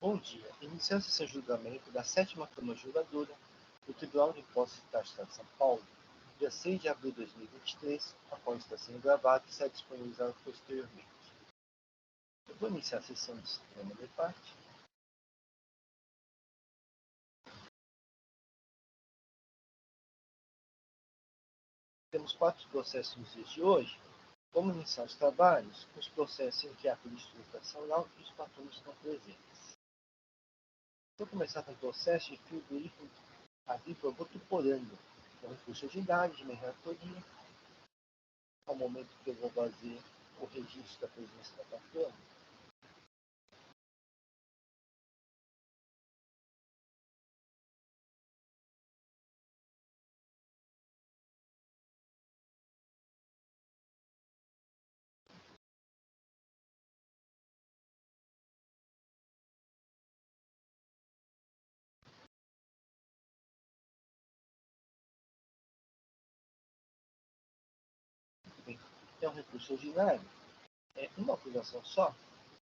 Bom dia. Iniciando-se seu julgamento da 7ª Câmara Julgadora do Tribunal de Impostos do Estado de São Paulo, dia 6 de abril de 2023, a qual está sendo gravado e será disponibilizado posteriormente. Eu vou iniciar a sessão de sistema de parte. Temos 4 processos nos dias de hoje. Vamos iniciar os trabalhos com os processos em que há política educacional e os patrões estão presentes. Vou começar com o processo de frigorífico agrícola Votuporanga, com recurso ordinário de meia relatoria, ao momento que eu vou fazer o registro da presença da patrona. Bem, é um recurso ordinário, é uma acusação só,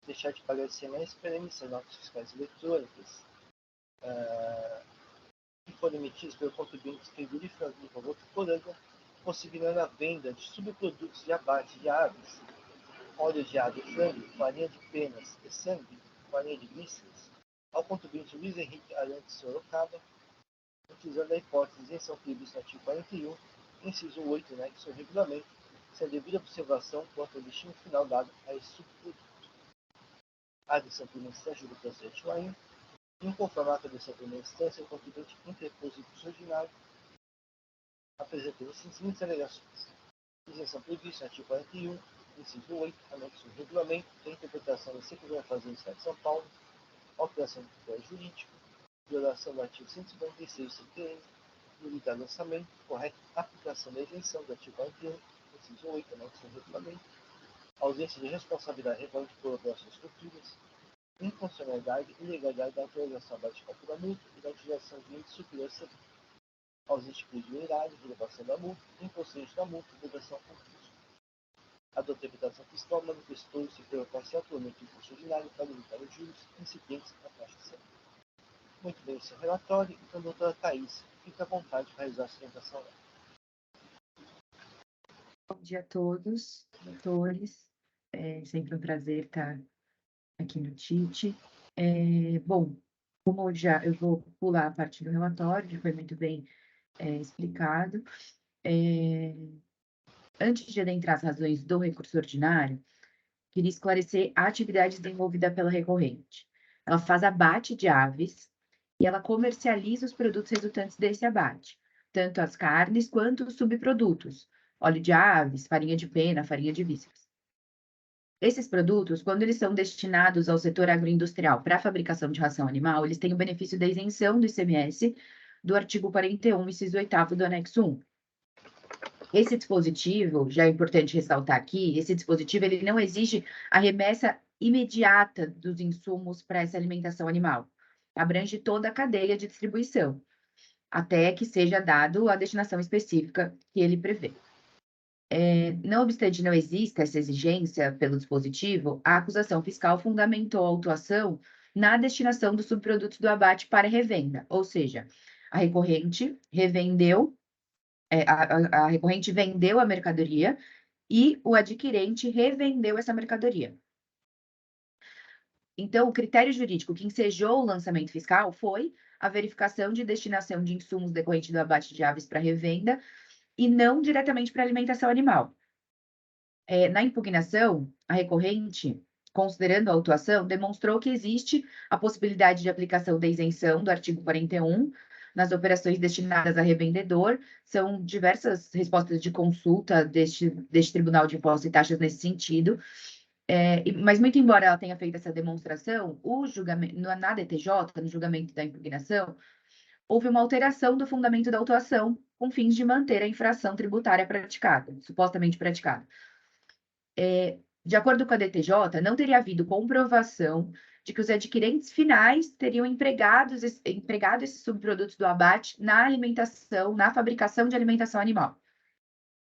deixar de parecer mais pela emissão de notas fiscais eletrônicas que foram emitidas pelo contribuinte frigorífico agrícola Votuporanga, possibilitando a venda de subprodutos de abate de aves, óleo de ave e frango, farinha de penas e sangue, farinha de vísceras, ao contribuinte Luiz Henrique Arantes Sorocaba, utilizando a hipótese de isenção prevista no artigo 41, inciso 8, né, do seu regulamento, sem a devida observação quanto ao destino final dado a esse subproduto. A adição por instância do processo ainda, inconforme a adição por instância, o contribuinte interpôs o recurso ordinário, apresentando as seguintes alegações: isenção prevista no artigo 41, inciso 8, anexo do regulamento, da interpretação da Secretaria da Fazenda do Estado de São Paulo, alteração do critério jurídico, violação do artigo 156 do CPM, limitado lançamento, correta aplicação da isenção do artigo 41, inciso 8, anexo do regulamento, ausência de responsabilidade relevante por operações futuras, inconstitucionalidade e ilegalidade da autorização da calcula da multa e da utilização de índice superior a seguinte, ausência de credibilidade, relevação da multa, improcedente da multa, obrigação concurso. A da interpretação fiscal manifestou-se pela parcial provimento do curso ordinário para limitar os juros incidentes na taxa de saúde. Muito bem, esse é o relatório. Então, doutora Thais, fique à vontade para realizar a sustentação. Bom dia a todos, doutores. É sempre um prazer estar aqui no TIT. Bom, como eu vou pular a parte do relatório, que foi muito bem explicado. Antes de adentrar as razões do recurso ordinário, queria esclarecer a atividade desenvolvida pela recorrente. Ela faz abate de aves e ela comercializa os produtos resultantes desse abate, tanto as carnes quanto os subprodutos, óleo de aves, farinha de pena, farinha de vísceras. Esses produtos, quando eles são destinados ao setor agroindustrial para a fabricação de ração animal, eles têm o benefício da isenção do ICMS do artigo 41, inciso 8º do anexo 1. Esse dispositivo, já é importante ressaltar aqui, esse dispositivo ele não exige a remessa imediata dos insumos para essa alimentação animal. Abrange toda a cadeia de distribuição, até que seja dado a destinação específica que ele prevê. Não obstante não exista essa exigência pelo dispositivo, a acusação fiscal fundamentou a autuação na destinação dos subprodutos do abate para revenda, ou seja, a recorrente revendeu, a recorrente vendeu a mercadoria e o adquirente revendeu essa mercadoria. Então, o critério jurídico que ensejou o lançamento fiscal foi a verificação de destinação de insumos decorrente do abate de aves para revenda e não diretamente para alimentação animal. Na impugnação, a recorrente, considerando a autuação, demonstrou que existe a possibilidade de aplicação da isenção do artigo 41 nas operações destinadas a revendedor. São diversas respostas de consulta deste Tribunal de Impostos e Taxas nesse sentido. Mas, muito embora ela tenha feito essa demonstração, o julgamento, na DTJ, no julgamento da impugnação, houve uma alteração do fundamento da autuação com fins de manter a infração tributária praticada, supostamente praticada. De acordo com a DTJ, não teria havido comprovação de que os adquirentes finais teriam empregado esses subprodutos do abate na alimentação, na fabricação de alimentação animal.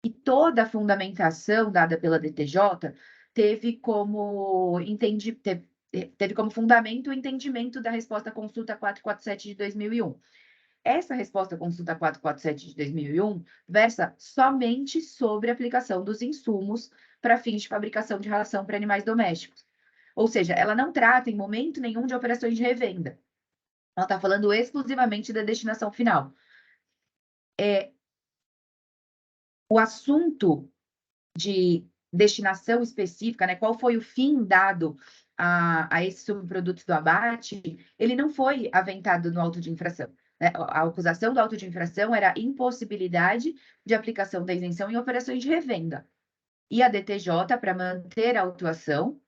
E toda a fundamentação dada pela DTJ teve como teve como fundamento o entendimento da resposta à consulta 447 de 2001. Essa resposta à consulta 447 de 2001 versa somente sobre a aplicação dos insumos para fins de fabricação de ração para animais domésticos. Ou seja, ela não trata em momento nenhum de operações de revenda. Ela está falando exclusivamente da destinação final. O assunto de destinação específica, né, qual foi o fim dado a esses subprodutos do abate, ele não foi aventado no auto de infração. Né? A acusação do auto de infração era a impossibilidade de aplicação da isenção em operações de revenda. E a DTJ, para manter a autuação,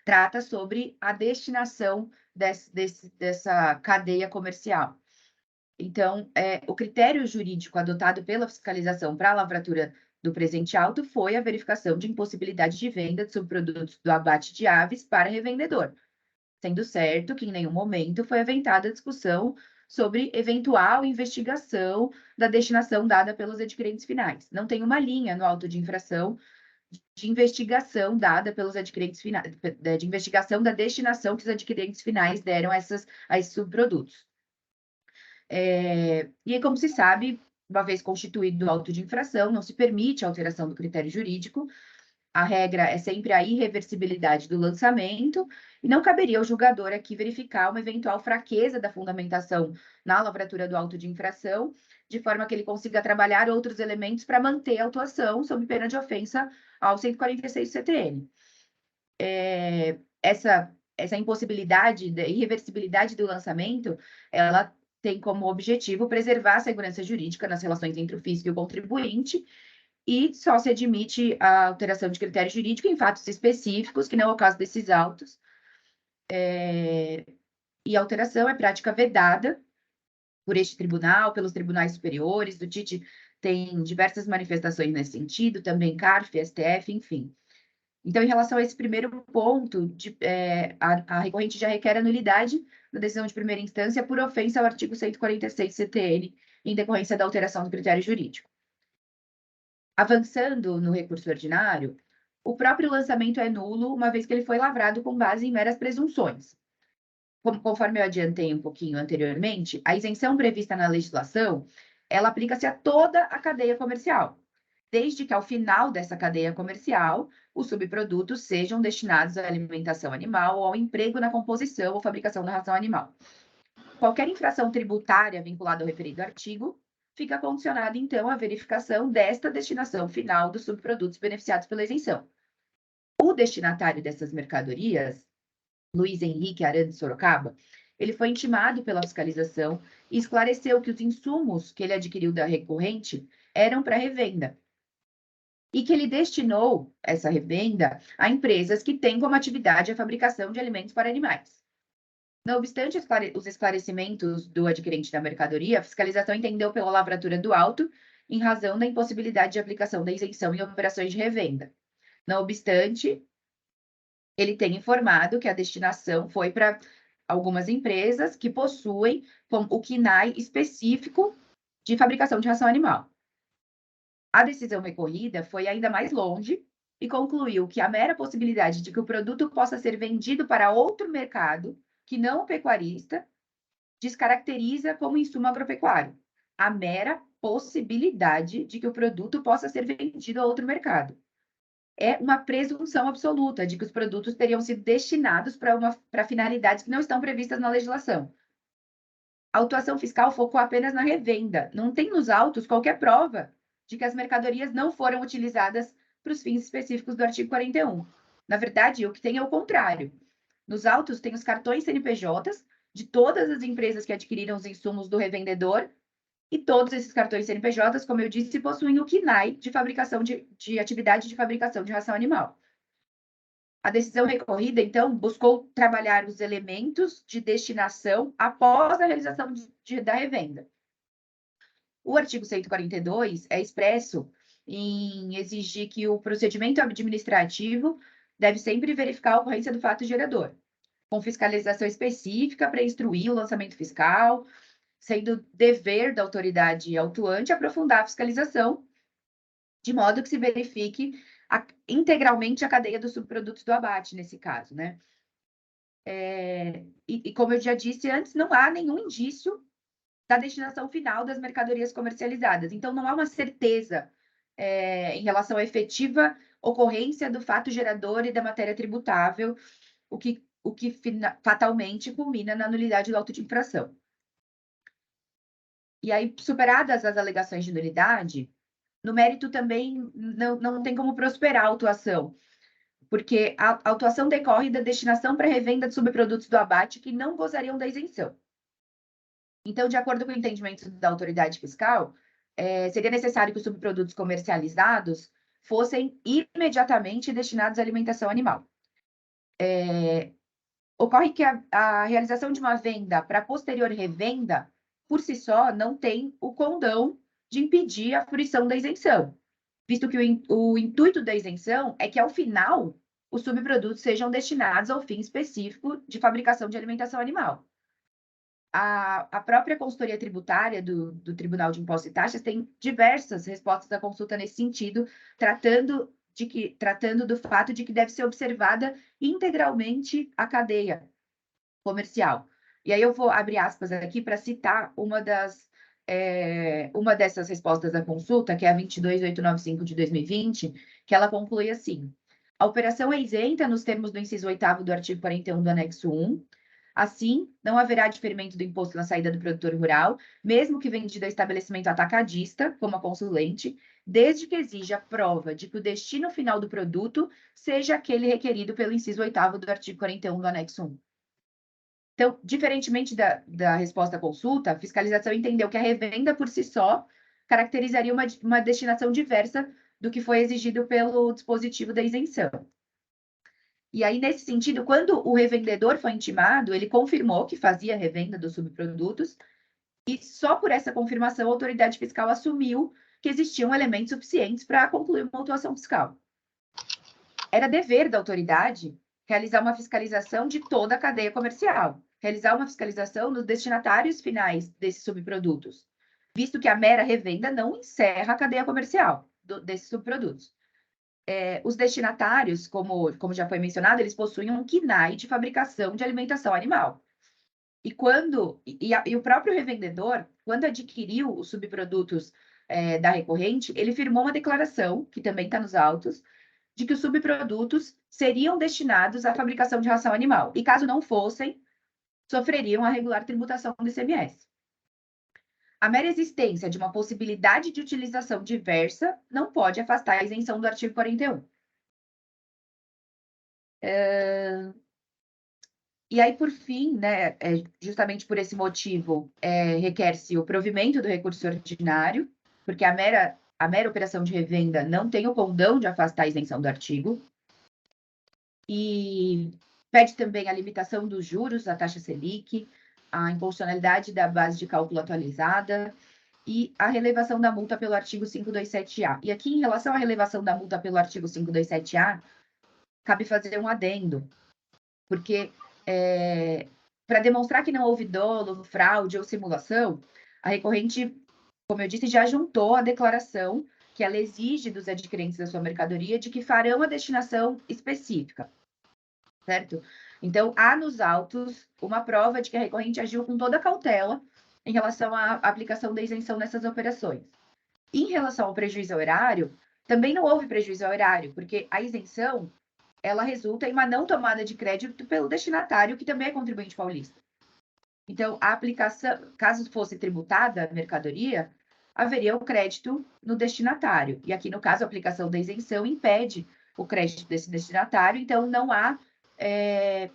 trata sobre a destinação dessa cadeia comercial. Então, o critério jurídico adotado pela fiscalização para a lavratura do presente auto foi a verificação de impossibilidade de venda de subprodutos do abate de aves para revendedor, sendo certo que em nenhum momento foi aventada a discussão sobre eventual investigação da destinação dada pelos adquirentes finais. Não tem uma linha no auto de infração de investigação dada pelos adquirentes finais, de investigação da destinação que os adquirentes finais deram a esses subprodutos. E como se sabe, uma vez constituído o auto de infração, não se permite a alteração do critério jurídico. A regra é sempre a irreversibilidade do lançamento, e não caberia ao julgador aqui verificar uma eventual fraqueza da fundamentação na lavratura do auto de infração, de forma que ele consiga trabalhar outros elementos para manter a autuação sob pena de ofensa ao 146 do CTN. Essa impossibilidade, da irreversibilidade do lançamento, ela tem como objetivo preservar a segurança jurídica nas relações entre o fisco e o contribuinte, e só se admite a alteração de critério jurídico em fatos específicos, que não é o caso desses autos. E a alteração é prática vedada por este tribunal, pelos tribunais superiores. O TIT tem diversas manifestações nesse sentido, também CARF, STF, enfim. Então, em relação a esse primeiro ponto, a recorrente já requer a nulidade da decisão de primeira instância por ofensa ao artigo 146 CTN, em decorrência da alteração do critério jurídico. Avançando no recurso ordinário, o próprio lançamento é nulo, uma vez que ele foi lavrado com base em meras presunções. Conforme eu adiantei um pouquinho anteriormente, a isenção prevista na legislação, ela aplica-se a toda a cadeia comercial, desde que ao final dessa cadeia comercial, os subprodutos sejam destinados à alimentação animal ou ao emprego na composição ou fabricação da ração animal. Qualquer infração tributária vinculada ao referido artigo fica condicionada, então, à verificação desta destinação final dos subprodutos beneficiados pela isenção. O destinatário dessas mercadorias, Luiz Henrique Arantes Sorocaba, ele foi intimado pela fiscalização e esclareceu que os insumos que ele adquiriu da recorrente eram para revenda, e que ele destinou essa revenda a empresas que têm como atividade a fabricação de alimentos para animais. Não obstante os esclarecimentos do adquirente da mercadoria, a fiscalização entendeu pela lavratura do auto em razão da impossibilidade de aplicação da isenção em operações de revenda. Não obstante, ele tem informado que a destinação foi para algumas empresas que possuem o KNAI específico de fabricação de ração animal. A decisão recorrida foi ainda mais longe e concluiu que a mera possibilidade de que o produto possa ser vendido para outro mercado, que não o pecuarista, descaracteriza como insumo agropecuário. A mera possibilidade de que o produto possa ser vendido a outro mercado. É uma presunção absoluta de que os produtos teriam sido destinados para finalidades que não estão previstas na legislação. A autuação fiscal focou apenas na revenda. Não tem nos autos qualquer prova de que as mercadorias não foram utilizadas para os fins específicos do artigo 41. Na verdade, o que tem é o contrário. Nos autos tem os cartões CNPJs de todas as empresas que adquiriram os insumos do revendedor, e todos esses cartões CNPJs, como eu disse, possuem o KNAI de fabricação de atividade de fabricação de ração animal. A decisão recorrida, então, buscou trabalhar os elementos de destinação após a realização da revenda. O artigo 142 é expresso em exigir que o procedimento administrativo deve sempre verificar a ocorrência do fato gerador, com fiscalização específica para instruir o lançamento fiscal, sendo dever da autoridade autuante aprofundar a fiscalização, de modo que se verifique integralmente a cadeia dos subprodutos do abate, nesse caso, né? E como eu já disse antes, não há nenhum indício da destinação final das mercadorias comercializadas. Então, não há uma certeza em relação à efetiva ocorrência do fato gerador e da matéria tributável, o que fatalmente culmina na nulidade do auto de infração. E aí, superadas as alegações de nulidade, no mérito também não tem como prosperar a autuação, porque a autuação decorre da destinação para revenda de subprodutos do abate que não gozariam da isenção. Então, de acordo com o entendimento da autoridade fiscal, seria necessário que os subprodutos comercializados fossem imediatamente destinados à alimentação animal. Ocorre que a realização de uma venda para posterior revenda, por si só, não tem o condão de impedir a fruição da isenção, visto que o intuito da isenção é que, ao final, os subprodutos sejam destinados ao fim específico de fabricação de alimentação animal. A própria consultoria tributária do Tribunal de Impostos e Taxas tem diversas respostas à consulta nesse sentido, tratando do fato de que deve ser observada integralmente a cadeia comercial. E aí eu vou abrir aspas aqui para citar uma dessas respostas da consulta, que é a 22895 de 2020, que ela conclui assim: a operação é isenta nos termos do inciso 8º do artigo 41 do anexo 1. Assim, não haverá diferimento do imposto na saída do produtor rural, mesmo que vendido a estabelecimento atacadista, como a consulente, desde que exija prova de que o destino final do produto seja aquele requerido pelo inciso 8º do artigo 41 do anexo 1. Então, diferentemente da resposta à consulta, a fiscalização entendeu que a revenda por si só caracterizaria uma destinação diversa do que foi exigido pelo dispositivo da isenção. E aí, nesse sentido, quando o revendedor foi intimado, ele confirmou que fazia revenda dos subprodutos, e só por essa confirmação a autoridade fiscal assumiu que existiam elementos suficientes para concluir uma autuação fiscal. Era dever da autoridade realizar uma fiscalização de toda a cadeia comercial, realizar uma fiscalização nos destinatários finais desses subprodutos, visto que a mera revenda não encerra a cadeia comercial desses subprodutos. Os destinatários, como já foi mencionado, eles possuem um KNAI de fabricação de alimentação animal. E o próprio revendedor, quando adquiriu os subprodutos da recorrente, ele firmou uma declaração, que também está nos autos, de que os subprodutos seriam destinados à fabricação de ração animal. E caso não fossem, sofreriam a regular tributação do ICMS. A mera existência de uma possibilidade de utilização diversa não pode afastar a isenção do artigo 41. E aí, por fim, né, justamente por esse motivo, requer-se o provimento do recurso ordinário, porque a mera operação de revenda não tem o condão de afastar a isenção do artigo. E pede também a limitação dos juros da taxa Selic, a inconstitucionalidade da base de cálculo atualizada e a relevação da multa pelo artigo 527-A. E aqui, em relação à relevação da multa pelo artigo 527-A, cabe fazer um adendo, porque para demonstrar que não houve dolo, fraude ou simulação, a recorrente, como eu disse, já juntou a declaração que ela exige dos adquirentes da sua mercadoria de que farão a destinação específica, certo? Então, há nos autos uma prova de que a recorrente agiu com toda a cautela em relação à aplicação da isenção nessas operações. Em relação ao prejuízo ao erário, também não houve prejuízo ao erário, porque a isenção, ela resulta em uma não tomada de crédito pelo destinatário, que também é contribuinte paulista. Então, a aplicação, caso fosse tributada a mercadoria, haveria o crédito no destinatário. E aqui, no caso, a aplicação da isenção impede o crédito desse destinatário, então não há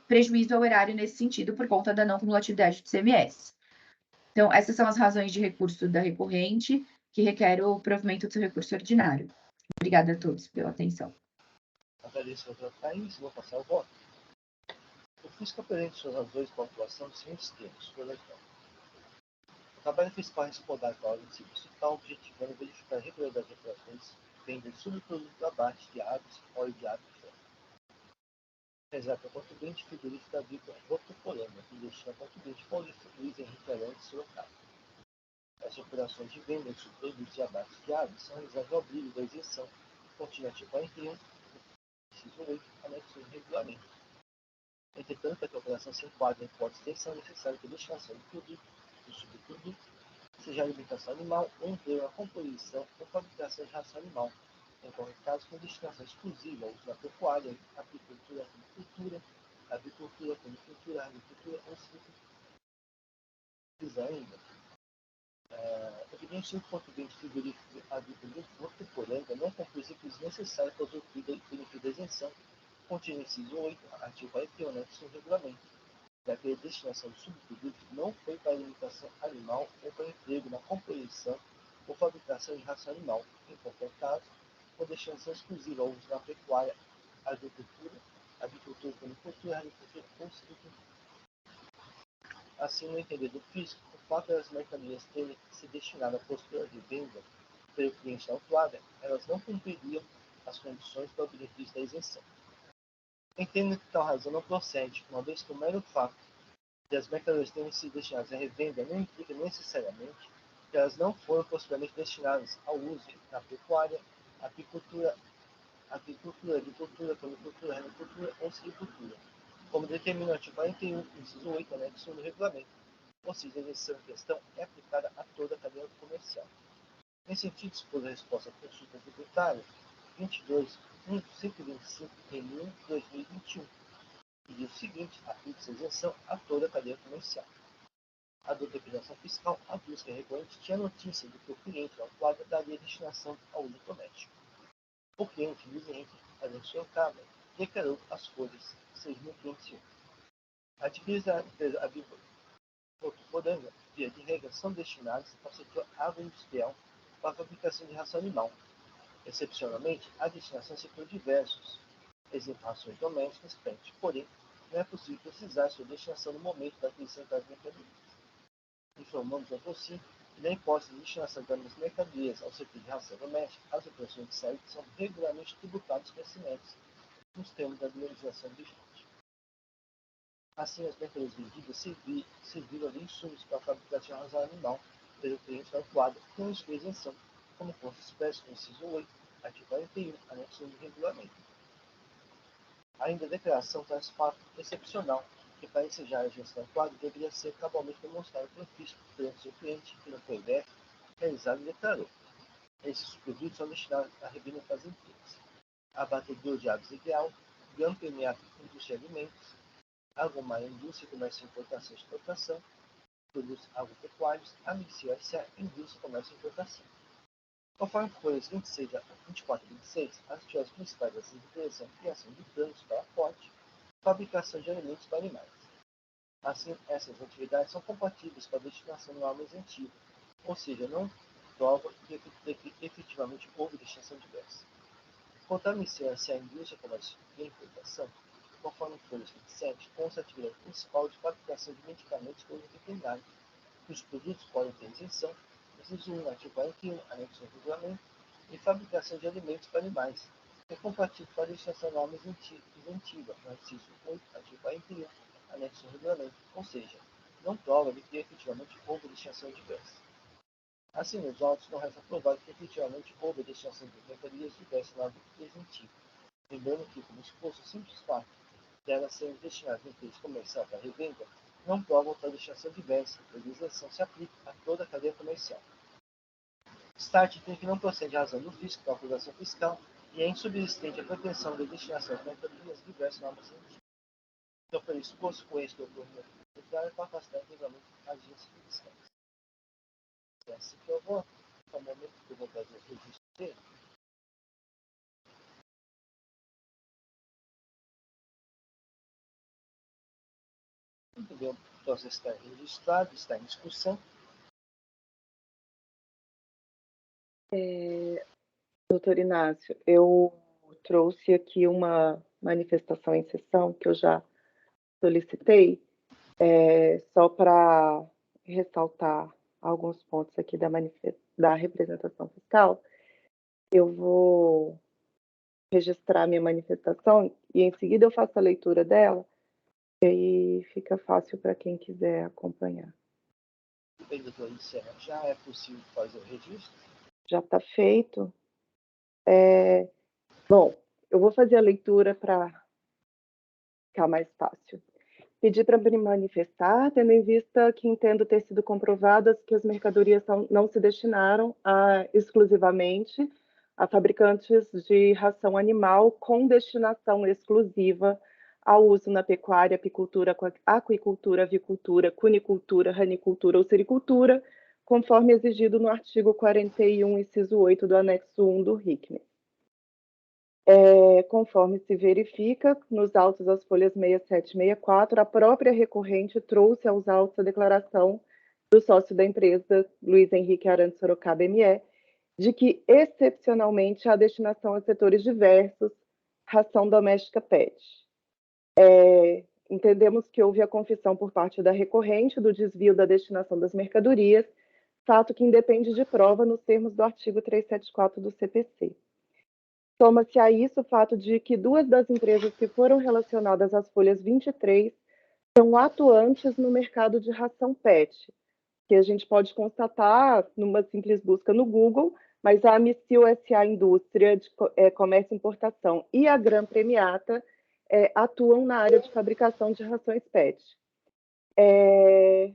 prejuízo ao erário nesse sentido, por conta da não cumulatividade do ICMS. Então, essas são as razões de recurso da recorrente, que requer o provimento do seu recurso ordinário. Obrigada a todos pela atenção. Agradeço a doutora Thaís, vou passar o voto. O fisco apresenta suas razões para a atuação dos seguintes termos, por exemplo. O trabalho fiscal respaldado pela ordem de serviço está objetivando verificar a regularidade de operações de venda de subprodutos do abate de aves, óleo de aves e frango. Realizar para o contribuinte frigorífico agrícola Votoporanga, que destina ao contribuinte paulista Luiz Henrique Arantes Sorocaba. As operações de venda de subprodutos de abate de aves são realizadas ao abrigo da isenção contida no artigo 41, inciso 8, anexo 1 do regulamento. detectando que a operação se enquadra em hipótese de extensão necessária para a destinação do produto, do subproduto, seja alimentação animal ou emprego na composição ou fabricação de ração animal, em qualquer caso com destinação exclusiva ao uso da pecuária, apicultura, agricultura, agricultura ou silvicultura. Ainda, evidente que o contribuinte frigorífico agrícola hortiporanga não cumpre os requisitos necessários para usufruir do benefício da isenção, contido inciso 8, artigo 41, anexo do regulamento, já que a destinação do subproduto não foi para alimentação animal ou para emprego na composição ou fabricação de ração animal, em qualquer caso, com destinação exclusiva ao uso da pecuária, agricultura, agricultura ou silvicultura. Assim, no entender do físico, o fato das mercadorias terem se destinado à postura de venda pelo cliente autuada, elas não cumpririam as condições para o benefício da isenção. Entendo que tal razão não procede, uma vez que o mero fato de as mercadorias terem sido destinadas à revenda não implica necessariamente que elas não foram possivelmente destinadas ao uso na pecuária, apicultura, agricultura, agricultura ou silvicultura, como determina o artigo 41, inciso 8, anexo 1 do regulamento, ou seja, a isenção em questão é aplicada a toda a cadeia comercial. Nesse sentido, expôs a resposta à consulta tributária 22.125 em 2021, e diz o seguinte: aplica-se a isenção a toda a cadeia comercial. A do declaração fiscal, a busca recorrente tinha notícia de que o cliente autuado daria destinação ao uso doméstico. O cliente vigente, anexou cabo, declarou as folhas 6.501. Adquiridas da empresa agrícola hortiporanga, via de regra, são destinadas ao setor agroindustrial para a fabricação de ração animal. Excepcionalmente, a destinação a setor diversos, exemplo, rações domésticas, pet, porém, não é possível precisar sua destinação no momento da aquisição das mercadorias. Informamos ao POCIM que, na hipótese de destinação das mercadorias ao setor de ração doméstica, as operações de saída são regularmente tributadas pertinentes nos termos da legislação vigente. Assim, as mercadorias vendidas serviram de insumos para a fabricação de ração animal pelo cliente autuado com sua isenção, como consta expresso no inciso 8, artigo 41, anexo 1 do regulamento. Ainda a declaração traz fato excepcional, que para ensejar a gestão quadro deveria ser cabalmente demonstrado pelo físico perante seu cliente, que não foi breve, realizado e declarou. Esses produtos são destinados à revenda das empresas: abatedor de aves ideal, Gampeniac indústria de alimentos, Agromar indústria, comércio, importação e exportação, produtos agropecuários, Amicio S.A. indústria, comércio e importação. Conforme folhas 26 a 24 e 26, as atividades principais dessas empresas são criação de planos para aporte, fabricação de alimentos para animais. Assim, essas atividades são compatíveis com a destinação no norma isentiva, ou seja, não prova que efetivamente houve destinação diversa. Quanto à iniciância à indústria, comércio e importação, conforme folhas 27, consta a atividade principal de fabricação de medicamentos por uso veterinário, cujos produtos podem ter isenção, inciso 1, artigo 41, anexo do regulamento, e fabricação de alimentos para animais, que é compatível com a destinação norma isentiva, no inciso 8, artigo 41, anexo do regulamento, ou seja, não prova de que efetivamente houve destinação diversa. Assim, nos autos não resta provado que efetivamente houve destinação de mercadorias diversas na norma isentiva, lembrando que, como exposto, o simples fato de elas serem destinadas em empresa comercial para revenda não prova outra destinação diversa, pois a isenção se aplica a toda a cadeia comercial. Start entende que não procede a razão do fisco da acusação fiscal e é insubsistente a pretensão de destinação de mercadorias diversas normas científicas. Então, por isso, posto com esse documento tributário para afastar integralmente as agências fiscais. É assim que eu vou, no momento que eu vou fazer o registro dele. Entendeu? O processo está registrado, está em discussão. Doutor Inácio, eu trouxe aqui uma manifestação em sessão que eu já solicitei, só para ressaltar alguns pontos aqui da representação fiscal. Eu vou registrar minha manifestação e em seguida eu faço a leitura dela, e aí fica fácil para quem quiser acompanhar. Bem, doutor Luciana, já é possível fazer o registro? Já está feito. Bom, eu vou fazer a leitura para ficar mais fácil. Pedi para me manifestar, tendo em vista que entendo ter sido comprovadas que as mercadorias não se destinaram exclusivamente a fabricantes de ração animal com destinação exclusiva ao uso na pecuária, apicultura, aquicultura, avicultura, cunicultura, ranicultura ou sericultura, conforme exigido no artigo 41, inciso 8 do anexo 1 do RICNE. Conforme se verifica nos autos das folhas 67 e 64, a própria recorrente trouxe aos autos a declaração do sócio da empresa, Luiz Henrique Arantes Sorocaba ME, de que, excepcionalmente, há destinação a setores diversos, ração doméstica PET. Entendemos que houve a confissão por parte da recorrente do desvio da destinação das mercadorias, fato que independe de prova nos termos do artigo 374 do CPC. Soma-se a isso o fato de que duas das empresas que foram relacionadas às folhas 23 são atuantes no mercado de ração PET, que a gente pode constatar numa simples busca no Google, mas a Amicio S.A. Indústria de Comércio e Importação e a Gran Premiata atuam na área de fabricação de rações PET.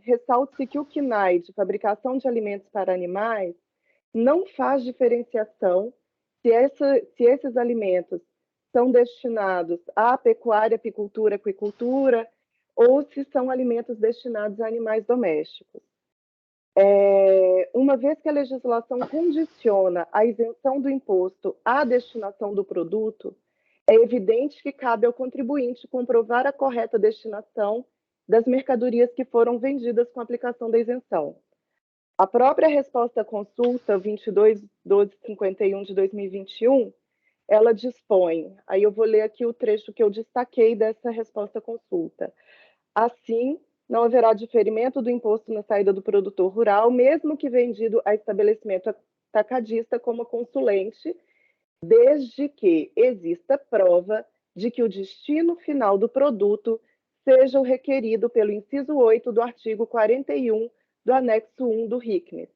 Ressalte-se que o CNAE, de fabricação de alimentos para animais, não faz diferenciação se esses alimentos são destinados à pecuária, apicultura, aquicultura, ou se são alimentos destinados a animais domésticos. Uma vez que a legislação condiciona a isenção do imposto à destinação do produto, é evidente que cabe ao contribuinte comprovar a correta destinação das mercadorias que foram vendidas com aplicação da isenção. A própria resposta à consulta 22.1251 de 2021, ela dispõe, aí eu vou ler aqui o trecho que eu destaquei dessa resposta à consulta. Assim, não haverá diferimento do imposto na saída do produtor rural, mesmo que vendido a estabelecimento atacadista como consulente, desde que exista prova de que o destino final do produto seja o requerido pelo inciso 8 do artigo 41 do anexo 1 do RICNE.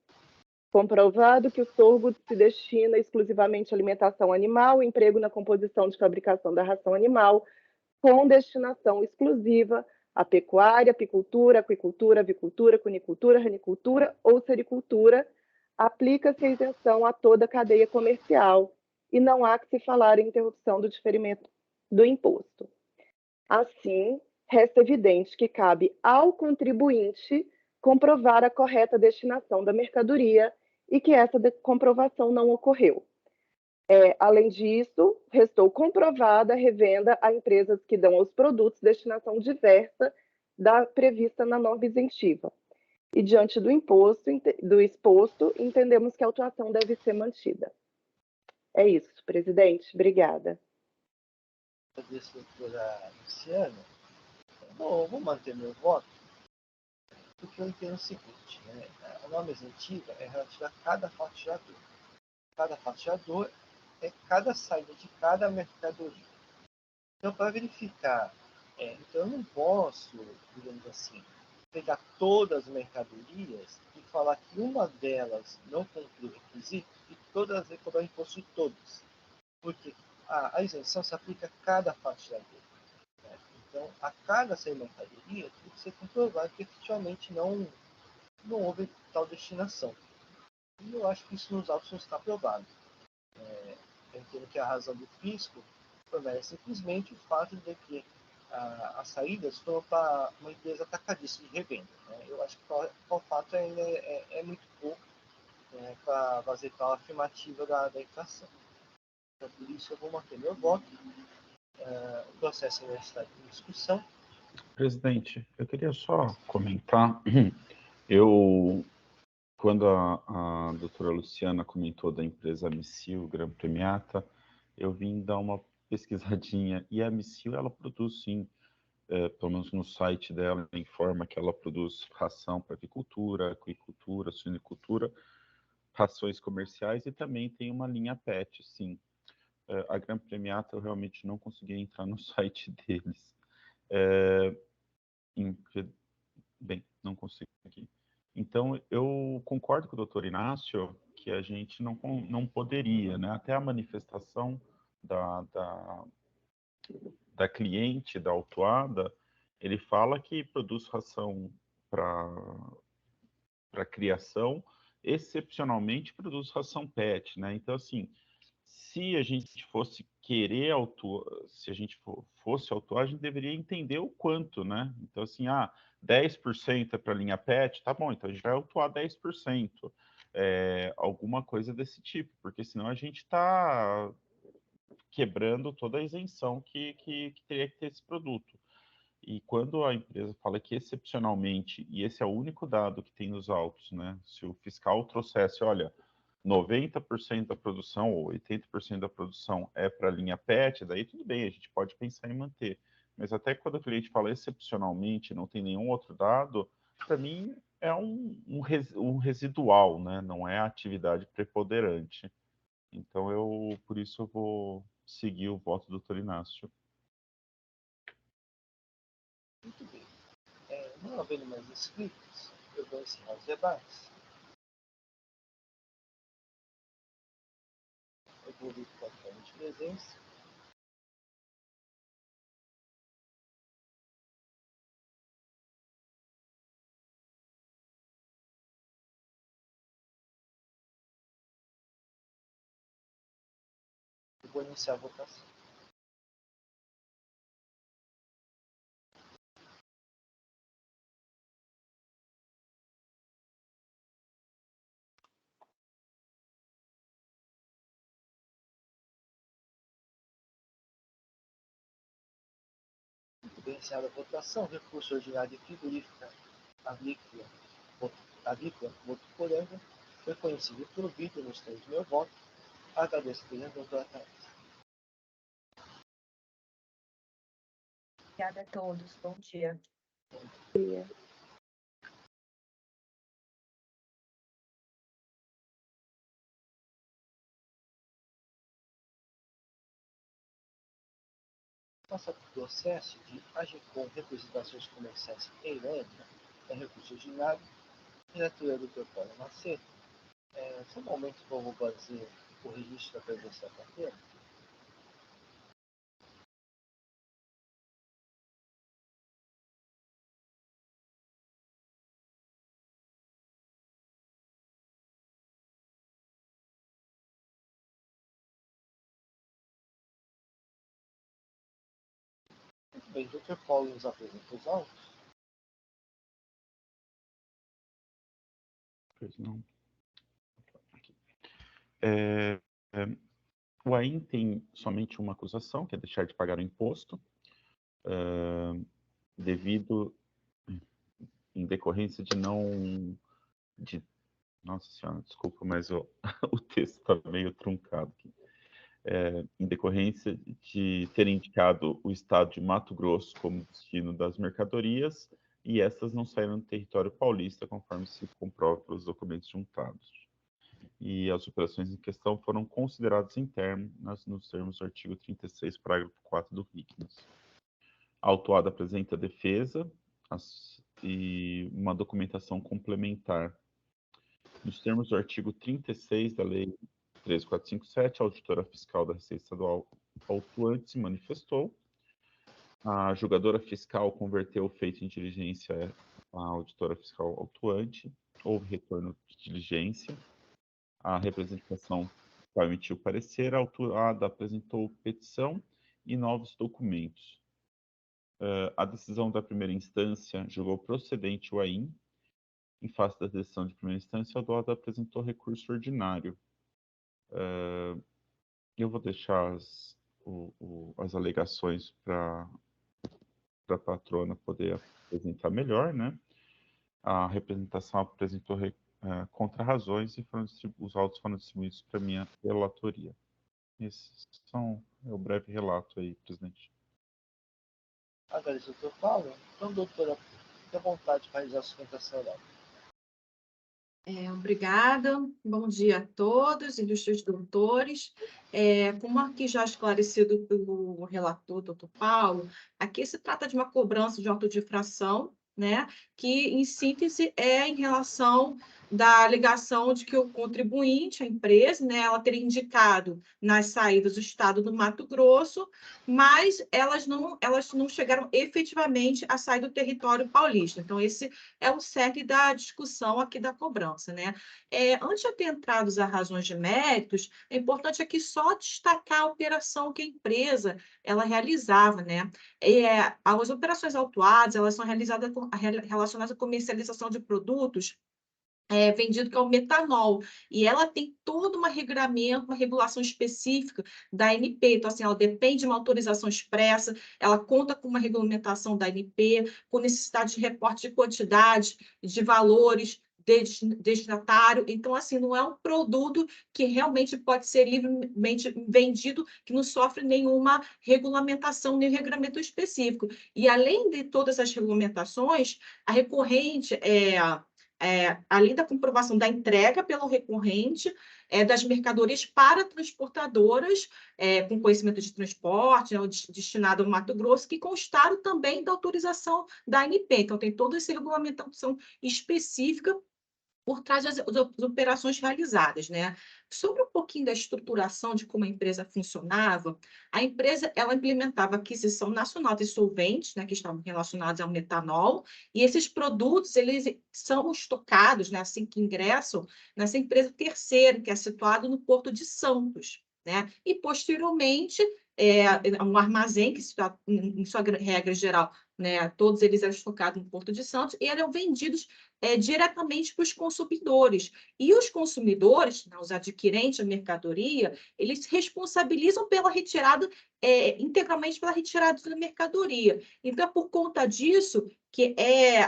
Comprovado que o sorgo se destina exclusivamente à alimentação animal, emprego na composição de fabricação da ração animal, com destinação exclusiva à pecuária, apicultura, aquicultura, avicultura, cunicultura, ranicultura ou sericultura, aplica-se a isenção a toda a cadeia comercial e não há que se falar em interrupção do diferimento do imposto. Assim, resta evidente que cabe ao contribuinte comprovar a correta destinação da mercadoria e que essa comprovação não ocorreu. Além disso, restou comprovada a revenda a empresas que dão aos produtos destinação diversa da prevista na norma isentiva. E diante do exposto, entendemos que a autuação deve ser mantida. É isso, presidente. Obrigada. Agradeço, doutora Luciana. Bom, eu vou manter meu voto, porque eu entendo o seguinte, né? A norma isentiva é relativa a cada fatiador. Cada fatiador é cada saída de cada mercadoria. Então, para verificar, então eu não posso, digamos assim, pegar todas as mercadorias e falar que uma delas não cumpre o requisito e todas cobrar imposto de todas. Porque a isenção se aplica a cada fatiador. Né? Então, a cada saída de mercadoria, tem que ser comprovado que efetivamente não houve tal destinação. E eu acho que isso nos autos não está provado. Eu entendo que a razão do fisco é simplesmente o fato de que as saídas foram para uma empresa atacadista de revenda. Né? Eu acho que o fato ainda é muito pouco, né, para fazer tal afirmativa da inflação. Então, por isso eu vou manter meu voto. O processo ainda está em discussão. Presidente, eu queria só comentar. Quando a doutora Luciana comentou da empresa Amicio, Gran Premiata, eu vim dar uma pesquisadinha. E a Amicio, ela produz, sim, pelo menos no site dela, informa que ela produz ração para avicultura, aquicultura, suinicultura, rações comerciais e também tem uma linha PET, sim. A Gran Premiata eu realmente não consegui entrar no site deles. Bem, não consigo aqui. Então, eu concordo com o doutor Inácio que a gente não poderia, né? Até a manifestação da cliente, da autuada, Ele fala que produz ração para criação, excepcionalmente produz ração PET, né? Então, assim, se a gente fosse querer autuar, se a gente fosse autuar, a gente deveria entender o quanto, né? Então, assim, 10% é para a linha PET, tá bom, então a gente vai autuar 10%. Alguma coisa desse tipo, porque senão a gente está quebrando toda a isenção que teria que ter esse produto. E quando a empresa fala que excepcionalmente, e esse é o único dado que tem nos autos, né? Se o fiscal trouxesse, olha, 90% da produção ou 80% da produção é para a linha PET, daí tudo bem, a gente pode pensar em manter. Mas até quando o cliente fala excepcionalmente, não tem nenhum outro dado, para mim é um residual, né? Não é a atividade preponderante. Então, por isso, eu vou seguir o voto do Dr. Inácio. Muito bem. Não havendo mais inscritos, eu vou encerrar os debates. Eu vou verificar a de presença. Eu vou iniciar a votação. Muito bem, iniciada a votação. Recurso ordinário de frigorífica agrícola Votuporanga foi conhecido e provido nos termos do meu voto. Agradeço, doutora Thaís. Obrigada a todos. Bom dia. Bom dia. Passa para o processo de AGECOM Representações Comerciais em Irânia, recurso ordinário, relatora do Dr. Paulo Macedo. Só um momento que eu vou fazer o registro da presença da carteira. Muito bem, Dr. Paulo nos apresenta os autos. Pois não. Aqui. O AIN tem somente uma acusação, que é deixar de pagar o imposto, devido, em decorrência de não... Nossa senhora, desculpa, mas o texto está meio truncado aqui. Em decorrência de ter indicado o estado de Mato Grosso como destino das mercadorias, e essas não saíram do território paulista, conforme se comprova pelos documentos juntados. E as operações em questão foram consideradas internas nos termos do artigo 36, parágrafo 4 do RICNAS. A autuada apresenta defesa e uma documentação complementar. Nos termos do artigo 36 da Lei 13457, a auditora fiscal da Receita Estadual autuante se manifestou. A julgadora fiscal converteu o feito em diligência à auditora fiscal autuante. Houve retorno de diligência. A representação emitiu parecer, a autuada apresentou petição e novos documentos. A decisão da primeira instância julgou procedente o AIN. Em face da decisão de primeira instância, a autuada apresentou recurso ordinário. Eu vou deixar as alegações para a patrona poder apresentar melhor, né? A representação apresentou contra-razões e os autos foram distribuídos para a minha relatoria. Esses são o breve relato aí, presidente. Agradeço, doutor Paulo. Então, doutora, fique à vontade para realizar a sustentação oral. Obrigada. Bom dia a todos, ilustres doutores. Como aqui já esclarecido pelo relator, doutor Paulo, aqui se trata de uma cobrança de auto de infração, né, que, em síntese, é em relação da alegação de que o contribuinte, a empresa, né, ela teria indicado nas saídas o estado do Mato Grosso, mas elas não chegaram efetivamente a sair do território paulista. Então, esse é o cerne da discussão aqui da cobrança, né? Antes de adentrarmos a razões de méritos, é importante aqui só destacar a operação que a empresa ela realizava, né? As operações autuadas, elas são relacionadas à comercialização de produtos vendido, que é o metanol, e ela tem todo um regramento, uma regulação específica da ANP, então, assim, ela depende de uma autorização expressa, ela conta com uma regulamentação da ANP, com necessidade de reporte de quantidade, de valores, destinatário, então, assim, não é um produto que realmente pode ser livremente vendido, que não sofre nenhuma regulamentação, nem regramento específico. E, além de todas as regulamentações, a recorrente além da comprovação da entrega pelo recorrente das mercadorias para transportadoras com conhecimento de transporte, né, destinado ao Mato Grosso, que constaram também da autorização da ANP. Então, tem toda essa regulamentação específica por trás das operações realizadas, né? Sobre um pouquinho da estruturação de como a empresa funcionava, a empresa ela implementava aquisição nacional de solventes, né, que estavam relacionados ao metanol, e esses produtos eles são estocados, né, assim que ingressam, nessa empresa terceira, que é situada no Porto de Santos, né? E posteriormente um armazém que em sua regra geral, né, todos eles eram estocados no Porto de Santos e eram vendidos diretamente para os consumidores. E os consumidores, né, os adquirentes da mercadoria, eles se responsabilizam pela retirada, integralmente pela retirada da mercadoria. Então, é por conta disso que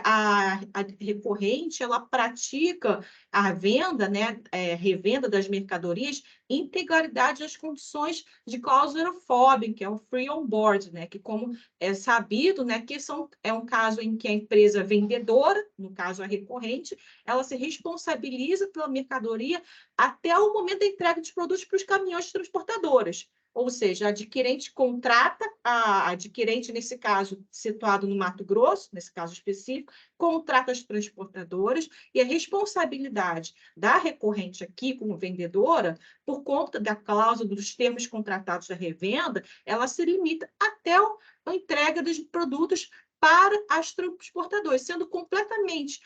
a recorrente, ela pratica a venda, né, revenda das mercadorias, integralidade das condições de cláusula FOB, que é o Free On Board, né, que como é sabido, né, que é um caso em que a empresa vendedora, no caso a recorrente, ela se responsabiliza pela mercadoria até o momento da entrega de produtos para os caminhões transportadoras. Ou seja, a adquirente contrata, a adquirente, nesse caso, situado no Mato Grosso, nesse caso específico, contrata as transportadoras e a responsabilidade da recorrente aqui, como vendedora, por conta da cláusula dos termos contratados da revenda, ela se limita até a entrega dos produtos para as transportadoras, sendo completamente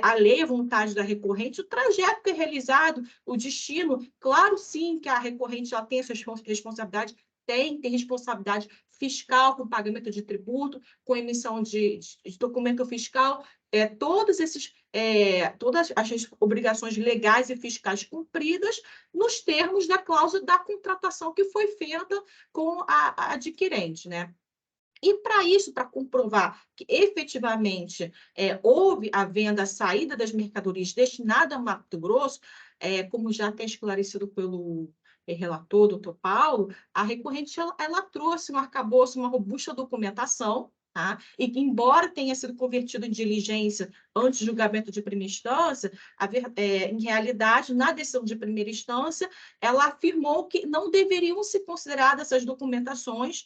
alheia à vontade da recorrente o trajeto que é realizado, o destino. Claro, sim, que a recorrente ela tem essa responsabilidade, tem responsabilidade fiscal com pagamento de tributo, com emissão de documento fiscal, todas as obrigações legais e fiscais cumpridas nos termos da cláusula da contratação que foi feita com a adquirente, né? E para isso, para comprovar que efetivamente houve a venda, a saída das mercadorias destinadas ao Mato Grosso, como já até esclarecido pelo relator, doutor Paulo, a recorrente ela trouxe um arcabouço, uma robusta documentação, tá? E que, embora tenha sido convertido em diligência antes do julgamento de primeira instância, em realidade, na decisão de primeira instância, ela afirmou que não deveriam ser consideradas essas documentações,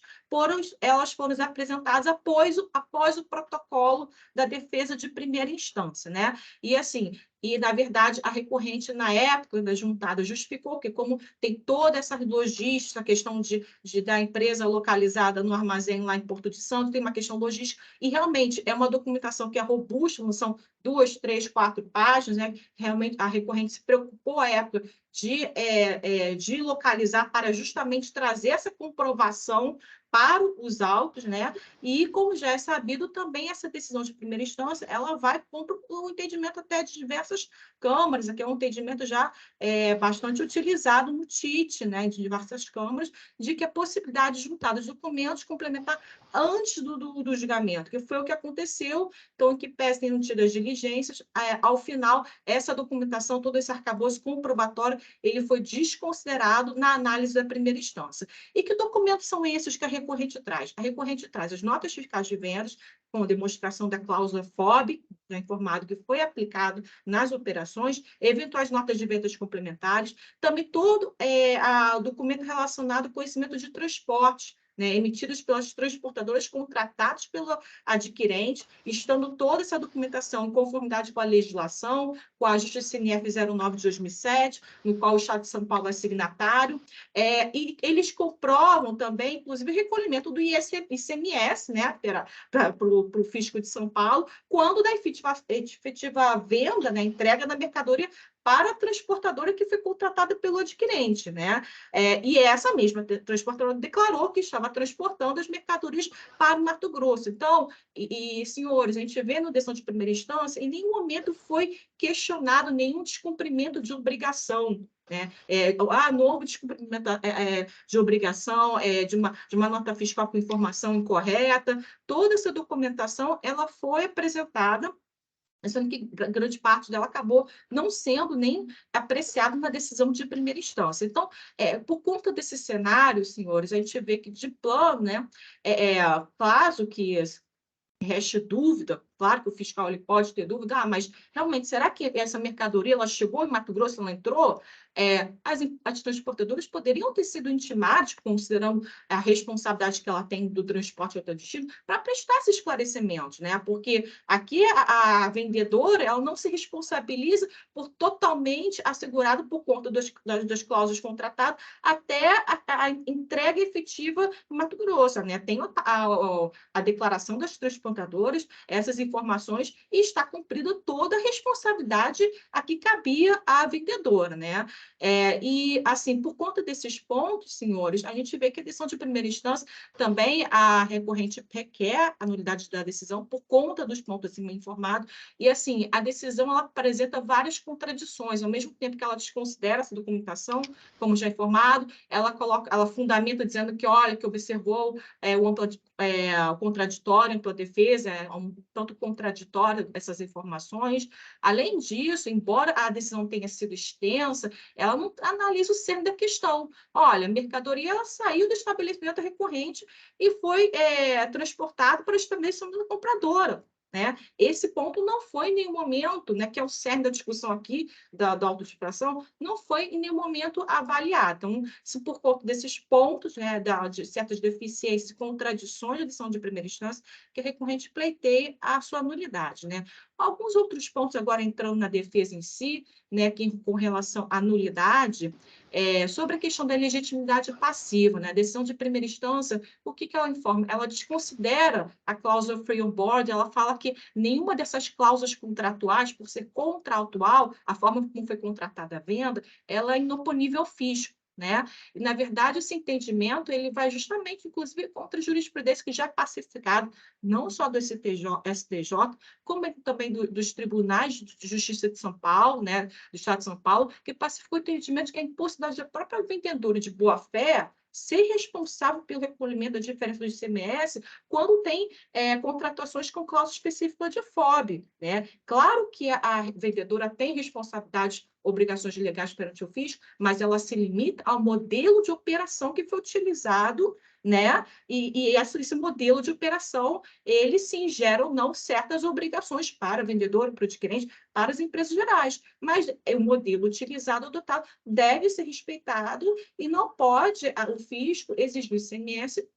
elas foram apresentadas após o protocolo da defesa de primeira instância, né? E assim, na verdade, a recorrente, na época da juntada, justificou que, como tem toda essa logística, a questão da empresa localizada no armazém lá em Porto de Santos, tem uma questão logística, e realmente é uma documentação que é robusta, não são 2, 3, 4 páginas, né? Realmente a recorrente se preocupou à época de localizar para justamente trazer essa comprovação para os autos, né? E, como já é sabido, também essa decisão de primeira instância, ela vai contra o entendimento até de diversas câmaras, aqui é um entendimento já bastante utilizado no TIT, né, de diversas câmaras, de que a possibilidade de juntar os documentos complementar antes do julgamento, que foi o que aconteceu, então, em que pese tenham tido as diligências, ao final, essa documentação, todo esse arcabouço comprobatório, ele foi desconsiderado na análise da primeira instância. E que documentos são esses que a recorrente traz? A recorrente traz as notas fiscais de vendas, com demonstração da cláusula FOB, já informado que foi aplicado nas operações, eventuais notas de vendas complementares, também todo o documento relacionado ao conhecimento de transporte, né, emitidos pelas transportadoras contratadas pelo adquirente, estando toda essa documentação em conformidade com a legislação, com a Justiça CNF 09 de 2007, no qual o Estado de São Paulo é signatário, e eles comprovam também, inclusive, o recolhimento do ICMS, né, para o Fisco de São Paulo, quando da efetiva venda, né, entrega da mercadoria para a transportadora que foi contratada pelo adquirente, né? E essa mesma transportadora declarou que estava transportando as mercadorias para o Mato Grosso. Então, senhores, a gente vê no decisão de primeira instância, em nenhum momento foi questionado nenhum descumprimento de obrigação, né? Novo descumprimento de obrigação, de uma nota fiscal com informação incorreta. Toda essa documentação ela foi apresentada, sendo que grande parte dela acabou não sendo nem apreciada na decisão de primeira instância. Então, por conta desse cenário, senhores, a gente vê que, de plano, né, caso que reste dúvida, claro que o fiscal ele pode ter dúvida, mas realmente, será que essa mercadoria ela chegou em Mato Grosso, ela entrou? As transportadoras poderiam ter sido intimadas, considerando a responsabilidade que ela tem do transporte até o destino, para prestar esses esclarecimentos, né? Porque aqui a vendedora ela não se responsabiliza por totalmente assegurado por conta das cláusulas contratadas até a entrega efetiva em Mato Grosso, né? Tem a declaração das transportadoras, essas informações, e está cumprida toda a responsabilidade a que cabia à vendedora, né? E, assim, por conta desses pontos, senhores, a gente vê que a decisão de primeira instância também a recorrente requer a nulidade da decisão por conta dos pontos acima informados, e, assim, a decisão ela apresenta várias contradições, ao mesmo tempo que ela desconsidera essa documentação, como já informado, ela fundamenta dizendo que, olha, que observou o contraditório em tua defesa, um tanto contraditório essas informações. Além disso, embora a decisão tenha sido extensa, ela não analisa o cerne da questão. Olha, a mercadoria ela saiu do estabelecimento recorrente e foi transportada para o estabelecimento da compradora, né? Esse ponto não foi em nenhum momento, né, que é o cerne da discussão aqui da autotitulação, não foi em nenhum momento avaliado. Então, se por conta desses pontos, né, de certas deficiências e contradições da decisão de primeira instância, que a recorrente pleiteia a sua nulidade, né? Alguns outros pontos, agora entrando na defesa em si, né, que com relação à nulidade, sobre a questão da legitimidade passiva, né? A decisão de primeira instância, o que ela informa? Ela desconsidera a cláusula free on board, ela fala que nenhuma dessas cláusulas contratuais, por ser contratual, a forma como foi contratada a venda, ela é inoponível ao fisco, né? E, na verdade, esse entendimento ele vai justamente, inclusive, contra a jurisprudência que já é pacificada, não só do STJ, como também dos tribunais de justiça de São Paulo, né, do Estado de São Paulo, que pacificou o entendimento que é a impossibilidade da própria vendedora de boa-fé ser responsável pelo recolhimento da diferença do ICMS quando tem contratações com cláusula específica de FOB, né? Claro que a vendedora tem responsabilidades, obrigações legais perante o fisco, mas ela se limita ao modelo de operação que foi utilizado, né? E esse modelo de operação, ele sim gera ou não certas obrigações para o vendedor, para o adquirente, para as empresas gerais. Mas o modelo utilizado, adotado, deve ser respeitado e não pode o fisco exigir o ICMS,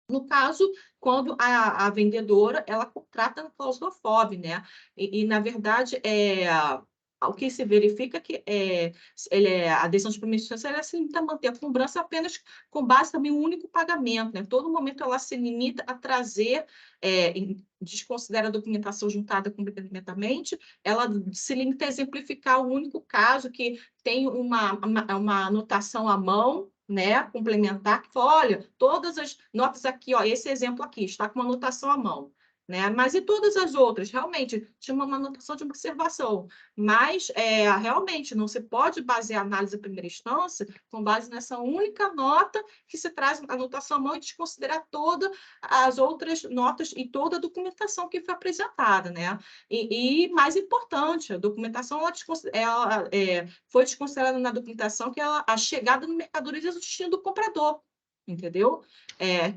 no caso, quando a vendedora ela contrata na cláusula FOB, né? Na verdade, o que se verifica é que a decisão de primeira instância ela se limita a manter a cobrança apenas com base também em um único pagamento, né? Todo momento ela se limita a trazer, desconsidera a documentação juntada complementarmente, ela se limita a exemplificar o único caso que tem uma anotação à mão, né, complementar, que fala, olha, todas as notas aqui, ó, esse exemplo aqui, está com uma anotação à mão, né? Mas e todas as outras? Realmente, tinha uma anotação de observação, mas realmente não se pode basear a análise da primeira instância com base nessa única nota que se traz a anotação à mão e desconsiderar todas as outras notas e toda a documentação que foi apresentada, né? E mais importante, a documentação foi desconsiderada na documentação que a chegada no mercadoria do destino do comprador, entendeu?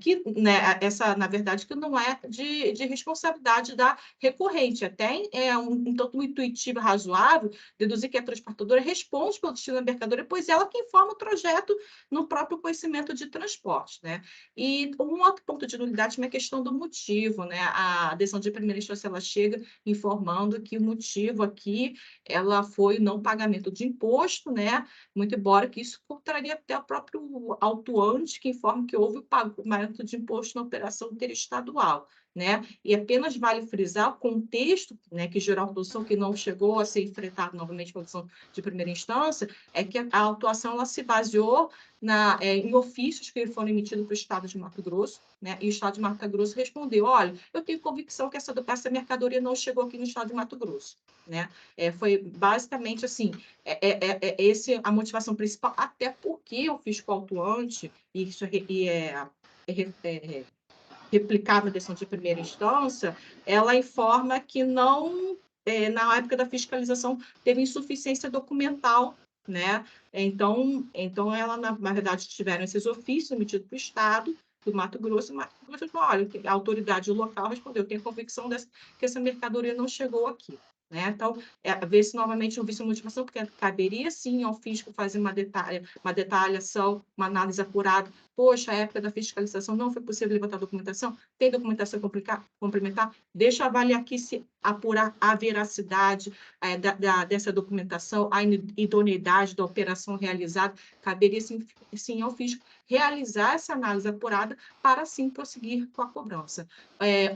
Que, né, essa, na verdade, que não é de responsabilidade da recorrente. Até um tanto intuitivo e razoável deduzir que a transportadora responde pelo destino da mercadoria, pois ela que informa o trajeto no próprio conhecimento de transporte, né? E um outro ponto de nulidade é a questão do motivo, né? A decisão de primeira instância, ela chega informando que o motivo aqui, ela foi o não pagamento de imposto, né? Muito embora que isso contraria até o próprio autuante, que informa que houve o pagamento de imposto na operação interestadual, né? E apenas vale frisar o contexto, né, que gerou a autuação, que não chegou a ser enfrentado novamente pela decisão de primeira instância, é que a autuação ela se baseou em ofícios que foram emitidos para o Estado de Mato Grosso, né? E o Estado de Mato Grosso respondeu: olha, eu tenho convicção que essa mercadoria não chegou aqui no Estado de Mato Grosso, né? Foi basicamente assim, essa a motivação principal, até porque o fisco autuante, e isso replicável a decisão de primeira instância, ela informa que não, na época da fiscalização, teve insuficiência documental, né? Então ela, na verdade, tiveram esses ofícios emitidos para o Estado do Mato Grosso, falou: olha, a autoridade local respondeu: eu tenho convicção que essa mercadoria não chegou aqui. Né? Então, ver-se novamente um vício de motivação, porque caberia sim ao fisco fazer uma detalhação, uma análise apurada. Poxa, a época da fiscalização não foi possível levantar documentação? Tem documentação complementar? Deixa eu avaliar aqui se apurar a veracidade dessa documentação, a idoneidade da operação realizada. Caberia sim ao fisco realizar essa análise apurada para, sim, prosseguir com a cobrança.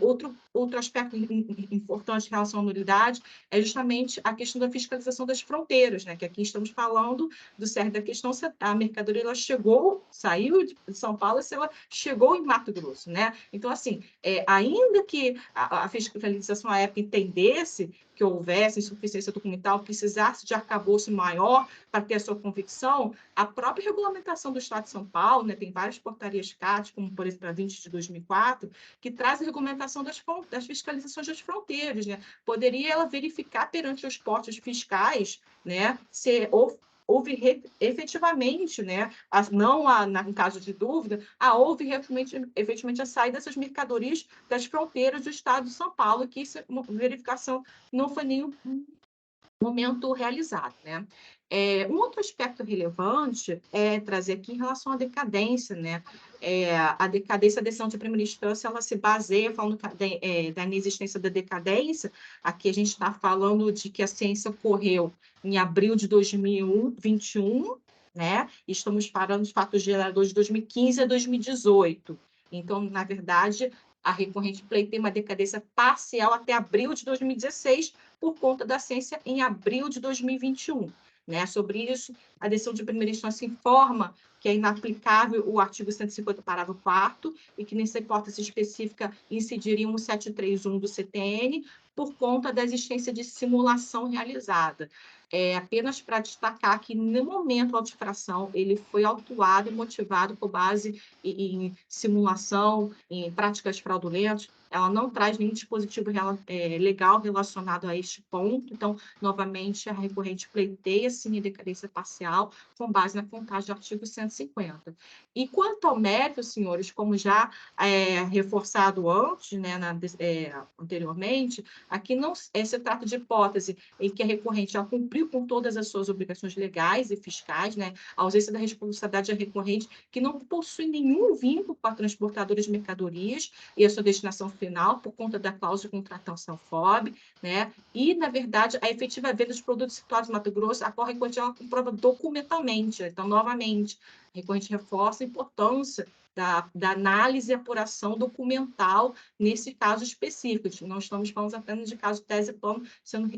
Outro aspecto importante em relação à nulidade é justamente a questão da fiscalização das fronteiras, né? Que aqui estamos falando do cerne da questão, se a mercadoria ela saiu de São Paulo, se ela chegou em Mato Grosso, né? Então, assim, ainda que a fiscalização à época entendesse que houvesse insuficiência documental, precisasse de arcabouço maior para ter a sua convicção, a própria regulamentação do Estado de São Paulo, né, tem várias portarias CAT, como, por exemplo, a 20 de 2004, que traz a regulamentação das fiscalizações das fronteiras, né? Poderia ela verificar perante os postos fiscais, né, se houve efetivamente, né, em caso de dúvida, houve efetivamente a saída dessas mercadorias das fronteiras do Estado de São Paulo, que essa verificação não foi nenhum momento realizado, né? Um outro aspecto relevante é trazer aqui em relação à decadência, né? A decadência, a decisão de primeira instância, ela se baseia, falando da inexistência da decadência, aqui a gente está falando de que a ciência ocorreu em abril de 2021, né? Estamos falando dos fatos geradores de 2015 a 2018. Então, na verdade, a recorrente pleiteia uma decadência parcial até abril de 2016, por conta da ciência em abril de 2021. Né? Sobre isso, a decisão de primeira instância informa que é inaplicável o artigo 150, parágrafo 4º, e que nessa hipótese específica incidiria o 731 do CTN, por conta da existência de simulação realizada. Apenas para destacar que, no momento da infração, ele foi autuado e motivado por base em simulação, em práticas fraudulentas. Ela não traz nenhum dispositivo legal relacionado a este ponto. Então, novamente, a recorrente pleiteia, sim, a decadência parcial, com base na contagem do artigo 150. E quanto ao mérito, senhores, como já reforçado antes, né, anteriormente, aqui não se trata de hipótese em que a recorrente já cumpriu com todas as suas obrigações legais e fiscais, né, a ausência da responsabilidade da recorrente, que não possui nenhum vínculo com a transportadora de mercadorias e a sua destinação final, por conta da cláusula de contratação FOB, né, e, na verdade, a efetiva venda dos produtos situados no Mato Grosso, a recorrente ela comprova documentalmente. Então, novamente, a recorrente reforça a importância da análise e apuração documental nesse caso específico. Não estamos falando apenas de caso tese plano, sendo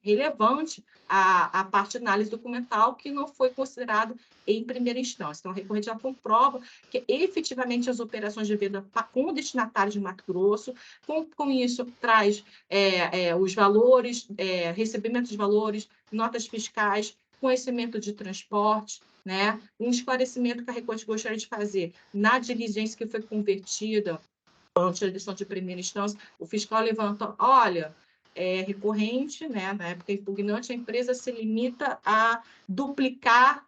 relevante a parte de análise documental que não foi considerado em primeira instância. Então, a recorrente já comprova que efetivamente as operações de venda com destinatários de Mato Grosso, com isso traz os valores, recebimento de valores, notas fiscais, conhecimento de transporte, né? Um esclarecimento que a recorrente gostaria de fazer na diligência que foi convertida antes da decisão de primeira instância, o fiscal levanta: olha, recorrente, né, na época impugnante, a empresa se limita a duplicar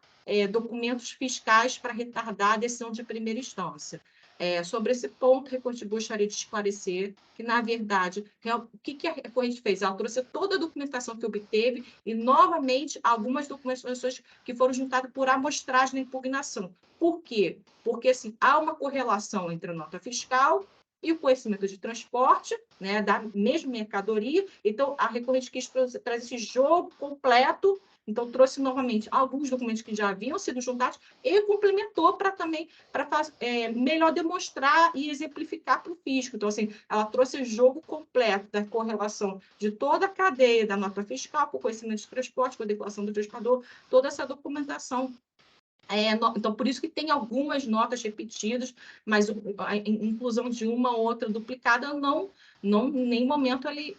documentos fiscais para retardar a decisão de primeira instância. Sobre esse ponto, a recorrente gostaria de esclarecer que, na verdade, o que a recorrente fez? Ela trouxe toda a documentação que obteve e, novamente, algumas documentações que foram juntadas por amostragem na impugnação. Por quê? Porque, assim, há uma correlação entre a nota fiscal e o conhecimento de transporte, né, da mesma mercadoria. Então, a recorrente quis trazer esse jogo completo. Então, trouxe novamente alguns documentos que já haviam sido juntados e complementou para melhor demonstrar e exemplificar para o fisco. Então, assim, ela trouxe o jogo completo da correlação de toda a cadeia da nota fiscal, com o conhecimento de transporte, com a declaração do transportador, toda essa documentação. Então, por isso que tem algumas notas repetidas, mas a inclusão de uma ou outra duplicada não em nenhum momento ele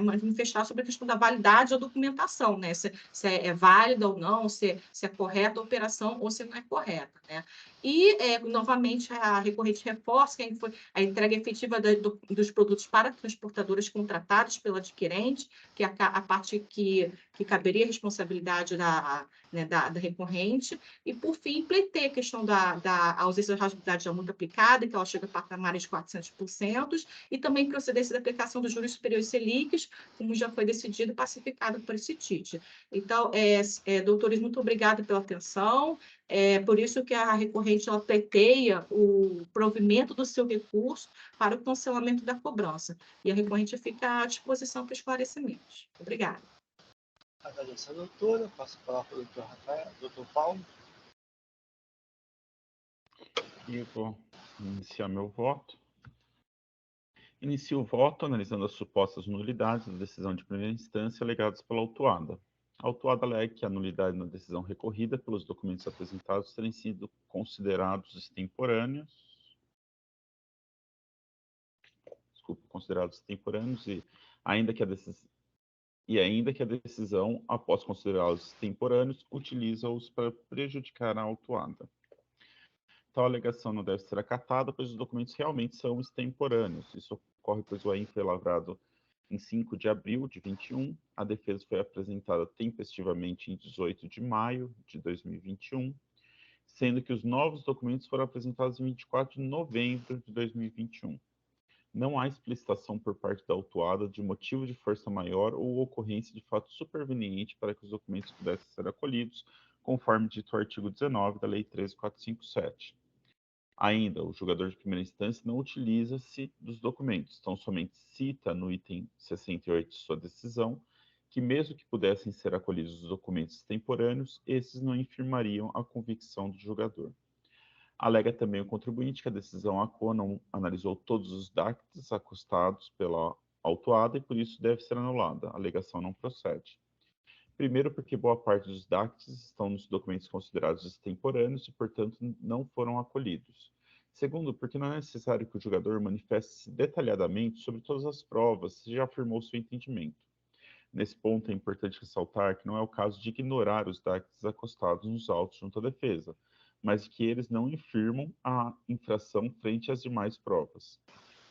manifestar sobre a questão da validade da documentação, né? Se é válida ou não, se é correta a operação ou se não é correta, né? E, novamente, a recorrente reforça que a entrega efetiva dos produtos para transportadoras contratadas pelo adquirente, que é a parte que caberia a responsabilidade da recorrente. E, por fim, pleiteia a questão da ausência de razoabilidade da multa aplicada, que ela chega a patamares de 400%, e também procedência da aplicação dos juros superiores Selics, como já foi decidido e pacificado por esse TIT. Então, doutores, muito obrigada pela atenção. Por isso que a recorrente ela pleiteia o provimento do seu recurso para o cancelamento da cobrança. E a recorrente fica à disposição para esclarecimentos. Obrigada. Agradeço a doutora. Passo a palavra para o doutor Rafael, doutor Paulo. E eu vou iniciar meu voto. Inicio o voto analisando as supostas nulidades da decisão de primeira instância alegadas pela autuada. A autuada alega que a nulidade na decisão recorrida pelos documentos apresentados terem sido considerados extemporâneos. E ainda que a decisão, após considerá-los extemporâneos, utiliza-os para prejudicar a autuada. Tal alegação não deve ser acatada, pois os documentos realmente são extemporâneos. Isso ocorre pois o AIM foi lavrado em 5 de abril de 21, a defesa foi apresentada tempestivamente em 18 de maio de 2021, sendo que os novos documentos foram apresentados em 24 de novembro de 2021. Não há explicitação por parte da autuada de motivo de força maior ou ocorrência de fato superveniente para que os documentos pudessem ser acolhidos, conforme dito o artigo 19 da Lei 13.457. Ainda, o julgador de primeira instância não utiliza-se dos documentos, então somente cita no item 68 de sua decisão que, mesmo que pudessem ser acolhidos os documentos extemporâneos, esses não infirmariam a convicção do julgador. Alega também o contribuinte que a decisão ACO não analisou todos os DACTs acostados pela autuada e, por isso, deve ser anulada. A alegação não procede. Primeiro, porque boa parte dos DACTs estão nos documentos considerados extemporâneos e, portanto, não foram acolhidos. Segundo, porque não é necessário que o julgador manifeste-se detalhadamente sobre todas as provas, se já afirmou seu entendimento. Nesse ponto, é importante ressaltar que não é o caso de ignorar os DACTs acostados nos autos junto à defesa, mas que eles não infirmam a infração frente às demais provas.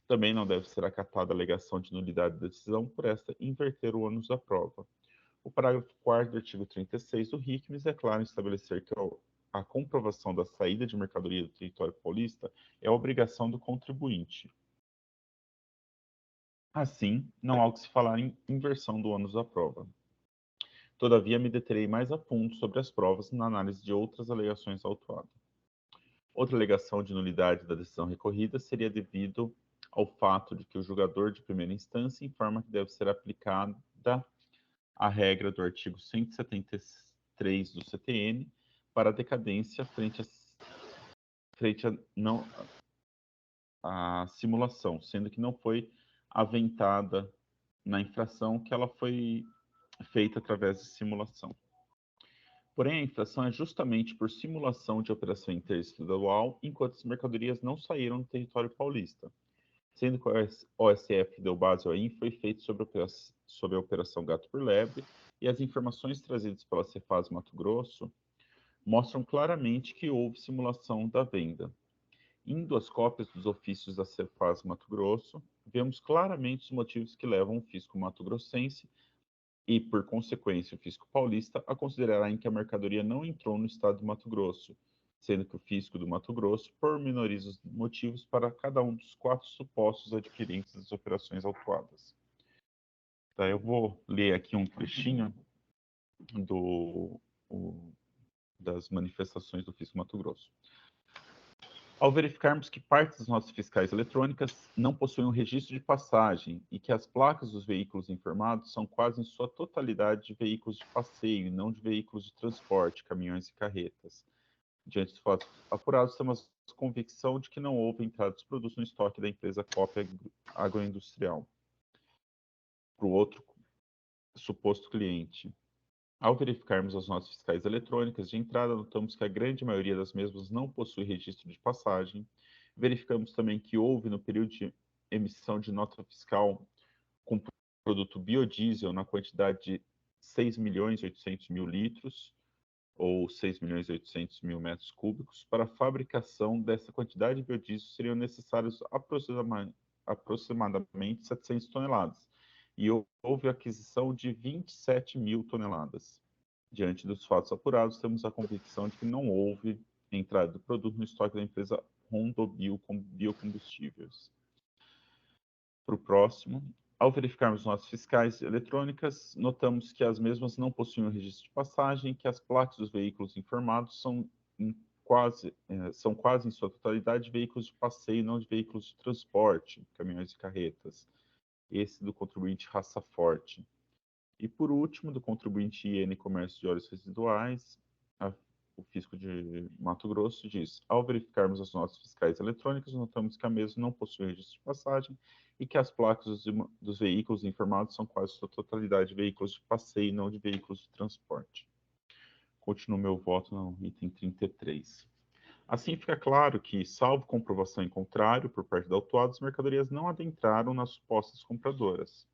Também não deve ser acatada a alegação de nulidade da decisão por esta inverter o ônus da prova. O parágrafo 4º do artigo 36 do RICMES é claro em estabelecer que a comprovação da saída de mercadoria do território paulista é obrigação do contribuinte. Assim, não há o que se falar em inversão do ônus da prova. Todavia, me deterei mais a fundo sobre as provas na análise de outras alegações autuadas. Outra alegação de nulidade da decisão recorrida seria devido ao fato de que o julgador de primeira instância informa que deve ser aplicada a regra do artigo 173 do CTN para a decadência frente a simulação, sendo que não foi aventada na infração que ela foi feita através de simulação. Porém, a infração é justamente por simulação de operação interestadual, enquanto as mercadorias não saíram do território paulista, sendo que o OSF deu base ao AIM foi feito sobre a Operação Gato por Lebre, e as informações trazidas pela Cefaz Mato Grosso mostram claramente que houve simulação da venda. Em 2 cópias dos ofícios da Cefaz Mato Grosso, vemos claramente os motivos que levam o fisco mato-grossense e, por consequência, o fisco paulista a considerará em que a mercadoria não entrou no estado do Mato Grosso, sendo que o fisco do Mato Grosso pormenoriza os motivos para cada um dos 4 supostos adquirentes das operações autuadas. Tá, eu vou ler aqui um trechinho das manifestações do fisco Mato Grosso. Ao verificarmos que parte das notas fiscais eletrônicas não possuem um registro de passagem e que as placas dos veículos informados são quase em sua totalidade de veículos de passeio e não de veículos de transporte, caminhões e carretas. Diante dos fatos apurados, temos a convicção de que não houve entrada dos produtos no estoque da empresa Cópia Agroindustrial para o outro suposto cliente. Ao verificarmos as notas fiscais eletrônicas de entrada, notamos que a grande maioria das mesmas não possui registro de passagem. Verificamos também que houve, no período de emissão de nota fiscal com produto biodiesel na quantidade de 6.800.000 litros, ou 6.800.000 metros cúbicos. Para a fabricação dessa quantidade de biodiesel seriam necessários aproximadamente 700 toneladas, e houve aquisição de 27.000 toneladas. Diante dos fatos apurados, temos a convicção de que não houve entrada do produto no estoque da empresa Rondobio Biocombustíveis. Para o próximo, ao verificarmos notas fiscais eletrônicas, notamos que as mesmas não possuem um registro de passagem, que as placas dos veículos informados são quase em sua totalidade veículos de passeio, não de veículos de transporte, caminhões e carretas. Esse do contribuinte Raça Forte. E, por último, do contribuinte IN Comércio de Óleos Residuais, o fisco de Mato Grosso diz: ao verificarmos as notas fiscais eletrônicas, notamos que a mesma não possui registro de passagem e que as placas dos veículos informados são quase sua totalidade de veículos de passeio e não de veículos de transporte. Continuo meu voto no item 33. Assim fica claro que, salvo comprovação em contrário por parte da autuada, as mercadorias não adentraram nas supostas compradoras.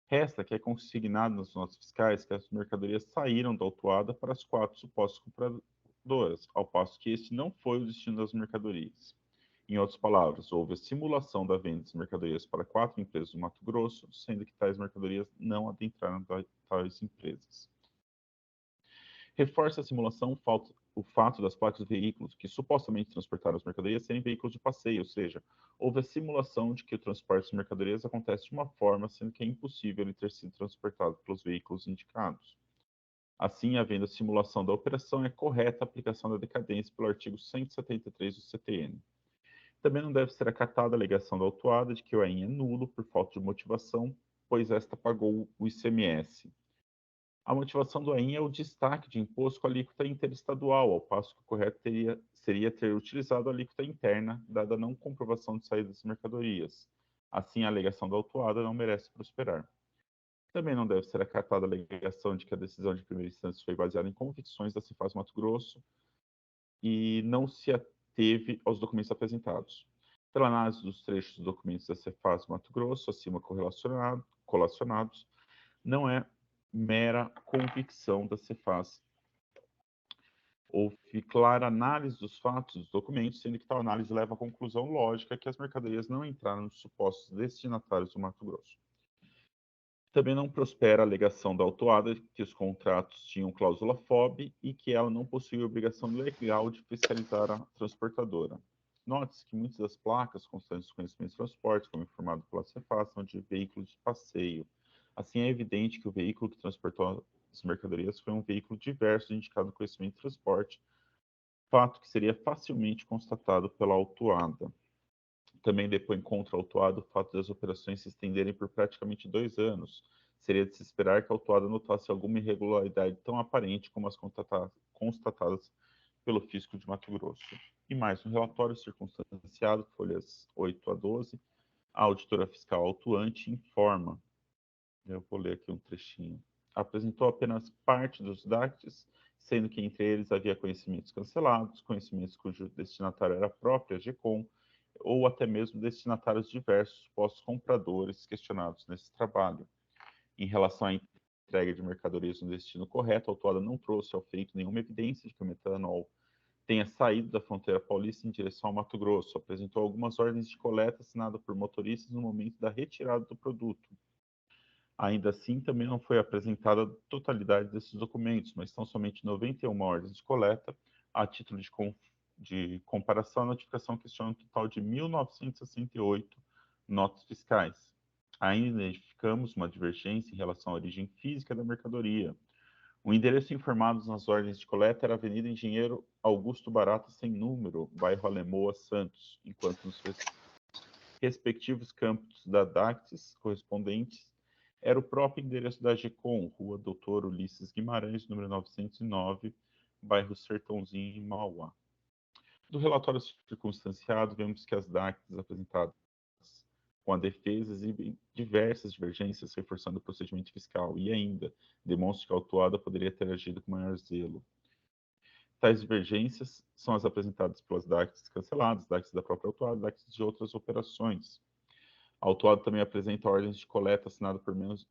Resta que é consignado nas notas fiscais que as mercadorias saíram da autuada para as 4 supostas compradoras, ao passo que este não foi o destino das mercadorias. Em outras palavras, houve a simulação da venda das mercadorias para 4 empresas do Mato Grosso, sendo que tais mercadorias não adentraram tais empresas. Reforça a simulação o fato das placas dos veículos que supostamente transportaram as mercadorias serem veículos de passeio, ou seja, houve a simulação de que o transporte de mercadorias acontece de uma forma, sendo que é impossível ele ter sido transportado pelos veículos indicados. Assim, havendo a simulação da operação, é correta a aplicação da decadência pelo artigo 173 do CTN. Também não deve ser acatada a alegação da autuada de que o AIN é nulo por falta de motivação, pois esta pagou o ICMS. A motivação do AIN é o destaque de imposto com alíquota interestadual, ao passo que o correto seria ter utilizado a alíquota interna, dada a não comprovação de saída das mercadorias. Assim, a alegação da autuada não merece prosperar. Também não deve ser acatada a alegação de que a decisão de primeira instância foi baseada em convicções da Cefaz Mato Grosso e não se ateve aos documentos apresentados. Pela análise dos trechos dos documentos da Cefaz Mato Grosso, acima colacionados, não é mera convicção da Cefaz. Houve clara análise dos fatos dos documentos, sendo que tal análise leva à conclusão lógica que as mercadorias não entraram nos supostos destinatários do Mato Grosso. Também não prospera a alegação da autuada que os contratos tinham cláusula FOB e que ela não possuía obrigação legal de fiscalizar a transportadora. Note-se que muitas das placas constantes de conhecimento de transporte, como informado pela Cefaz, são de veículos de passeio. Assim, é evidente que o veículo que transportou as mercadorias foi um veículo diverso indicado no conhecimento de transporte, fato que seria facilmente constatado pela autuada. Também depõe contra a autuada o fato das operações se estenderem por praticamente 2 anos. Seria de se esperar que a autuada notasse alguma irregularidade tão aparente como as constatadas pelo fisco de Mato Grosso. E mais, no relatório circunstanciado, folhas 8 a 12, a auditora fiscal autuante informa, eu vou ler aqui um trechinho, apresentou apenas parte dos DACTs, sendo que entre eles havia conhecimentos cancelados, conhecimentos cujo destinatário era a própria GECOM, ou até mesmo destinatários diversos, supostos compradores questionados nesse trabalho. Em relação à entrega de mercadorias no destino correto, a autuada não trouxe ao feito nenhuma evidência de que o metanol tenha saído da fronteira paulista em direção ao Mato Grosso. Apresentou algumas ordens de coleta assinadas por motoristas no momento da retirada do produto. Ainda assim, também não foi apresentada a totalidade desses documentos, mas são somente 91 ordens de coleta. A título de comparação, a notificação questiona um total de 1.968 notas fiscais. Ainda identificamos uma divergência em relação à origem física da mercadoria. O endereço informado nas ordens de coleta era Avenida Engenheiro Augusto Barata, sem número, bairro Alemoa, Santos, enquanto nos respectivos campos da DACTS correspondentes era o próprio endereço da GECOM, Rua Doutor Ulisses Guimarães, número 909, bairro Sertãozinho, em Mauá. Do relatório circunstanciado, vemos que as DACTs apresentadas com a defesa exibem diversas divergências, reforçando o procedimento fiscal, e ainda demonstra que a autuada poderia ter agido com maior zelo. Tais divergências são as apresentadas pelas DACTs canceladas, DACTs da própria autuada, DACTs de outras operações. A autuada também apresenta ordens de coleta assinada por menos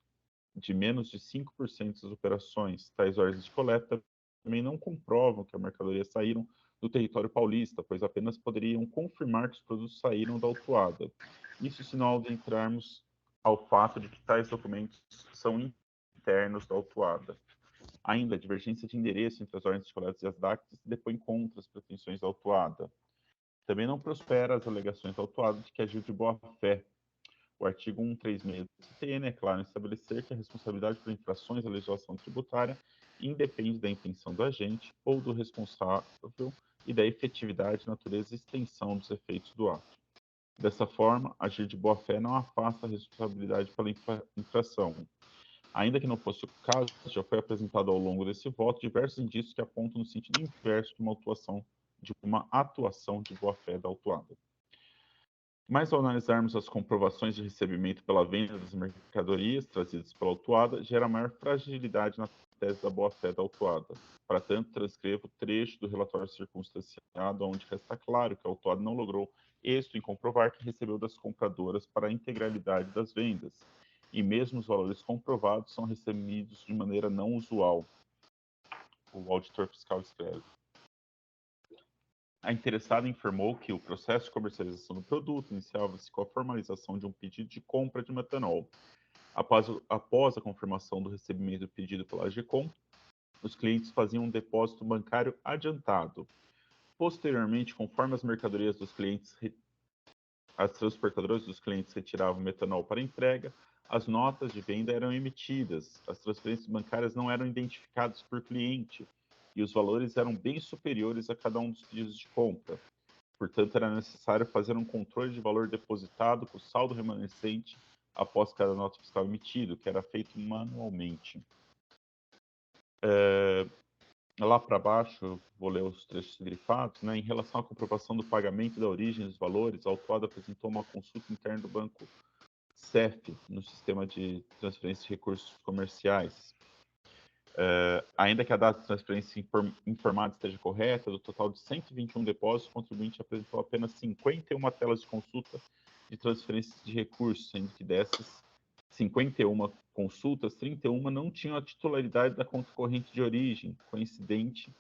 de 5% das operações. Tais ordens de coleta também não comprovam que a mercadoria saíram do território paulista, pois apenas poderiam confirmar que os produtos saíram da autuada. Isso se não adentrarmos ao fato de que tais documentos são internos da autuada. Ainda, a divergência de endereço entre as ordens de coleta e as DACTs se depõe contra as pretensões da autuada. Também não prospera as alegações da autuada de que agiu de boa fé. O artigo 136 do CTN é claro em estabelecer que a responsabilidade por infrações à legislação tributária independe da intenção do agente ou do responsável e da efetividade, natureza e extensão dos efeitos do ato. Dessa forma, agir de boa fé não afasta a responsabilidade pela infração. Ainda que não fosse o caso, já foi apresentado ao longo desse voto diversos indícios que apontam no sentido inverso de uma atuação de boa fé da autuada. Mas ao analisarmos as comprovações de recebimento pela venda das mercadorias trazidas pela autuada, gera maior fragilidade na tese da boa-fé da autuada. Para tanto, transcrevo o trecho do relatório circunstanciado, onde resta claro que a autuada não logrou êxito em comprovar que recebeu das compradoras para a integralidade das vendas, e mesmo os valores comprovados são recebidos de maneira não usual. O auditor fiscal escreve. A interessada informou que o processo de comercialização do produto iniciava-se com a formalização de um pedido de compra de metanol. Após a confirmação do recebimento do pedido pela AGECOM, os clientes faziam um depósito bancário adiantado. Posteriormente, conforme as transportadoras dos clientes retiravam metanol para entrega, as notas de venda eram emitidas, as transferências bancárias não eram identificadas por cliente, e os valores eram bem superiores a cada um dos pedidos de compra. Portanto, era necessário fazer um controle de valor depositado com o saldo remanescente após cada nota fiscal emitida, que era feito manualmente. Lá para baixo, vou ler os trechos grifados, né? Em relação à comprovação do pagamento da origem dos valores, a autuada apresentou uma consulta interna do banco CEF, no sistema de transferência de recursos comerciais. Ainda que a data de transferência informada esteja correta, do total de 121 depósitos, o contribuinte apresentou apenas 51 telas de consulta de transferência de recursos, sendo que dessas 51 consultas, 31 não tinham a titularidade da conta corrente de origem, coincidente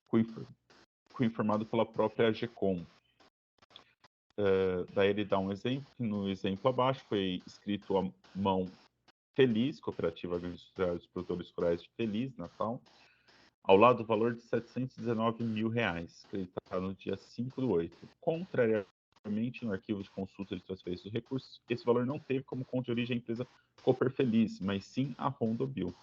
com o informado pela própria AGECOM. Daí ele dá um exemplo, que no exemplo abaixo foi escrito à mão Feliz, Cooperativa Agroindustrial dos Produtores Rurais de Feliz, Natal, ao lado do valor de R$ 719 mil, creditado no dia 5/8. Contrariamente, no arquivo de consulta de transferência dos recursos, esse valor não teve como conta de origem a empresa Cooper Feliz, mas sim a Rondobio.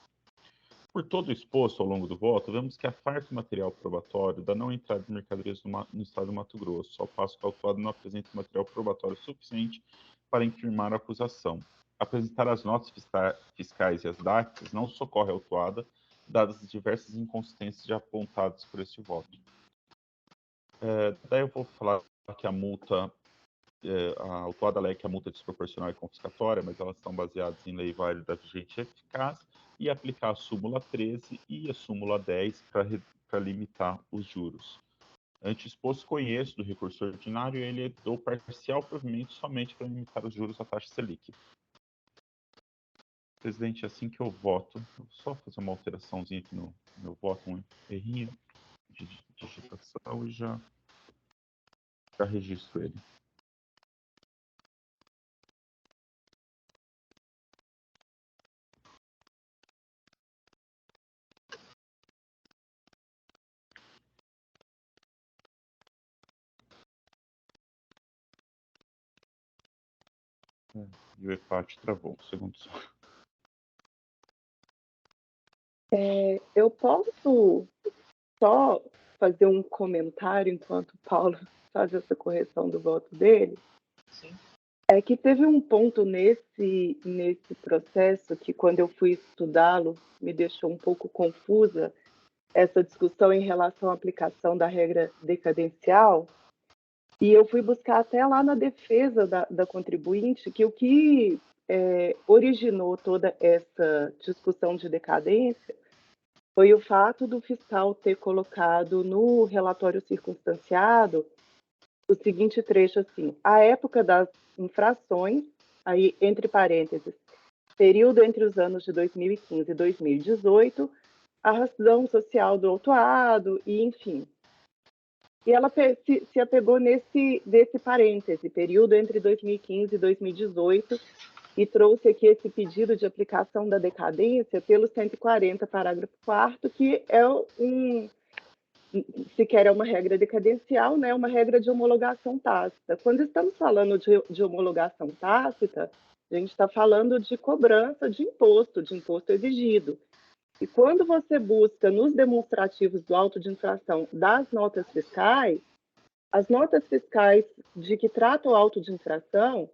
Por todo o exposto ao longo do voto, vemos que há farto material probatório da não entrada de mercadorias no estado do Mato Grosso, ao passo que a autuada não apresenta material probatório suficiente para infirmar a acusação. Apresentar as notas fiscais e as DACs não socorre a autuada, dadas as diversas inconsistências já apontadas por este voto. Daí eu vou falar que a multa, a autuada alega que a multa é desproporcional e confiscatória, mas elas estão baseadas em lei válida, vigente e eficaz, e aplicar a súmula 13 e a súmula 10 para limitar os juros. Ante exposto, conheço do recurso ordinário e ele deu parcial provimento somente para limitar os juros à taxa Selic. Presidente, assim que eu voto, vou só fazer uma alteraçãozinha aqui no meu voto, um errinho de digitação e já registro ele. E o Epate travou um segundo só. Eu posso só fazer um comentário enquanto o Paulo faz essa correção do voto dele? Sim. É que teve um ponto nesse processo que, quando eu fui estudá-lo, me deixou um pouco confusa essa discussão em relação à aplicação da regra decadencial, e eu fui buscar até lá na defesa da contribuinte que o que originou toda essa discussão de decadência foi o fato do fiscal ter colocado no relatório circunstanciado o seguinte trecho assim: a época das infrações, aí entre parênteses, período entre os anos de 2015 e 2018, a razão social do autuado, e enfim. E ela se apegou desse parêntese, período entre 2015 e 2018, e trouxe aqui esse pedido de aplicação da decadência pelo 140, parágrafo 4º, que é sequer é uma regra decadencial, né, uma regra de homologação tácita. Quando estamos falando de homologação tácita, a gente está falando de cobrança de imposto exigido. E quando você busca nos demonstrativos do auto de infração das notas fiscais, as notas fiscais de que trata o auto de infração,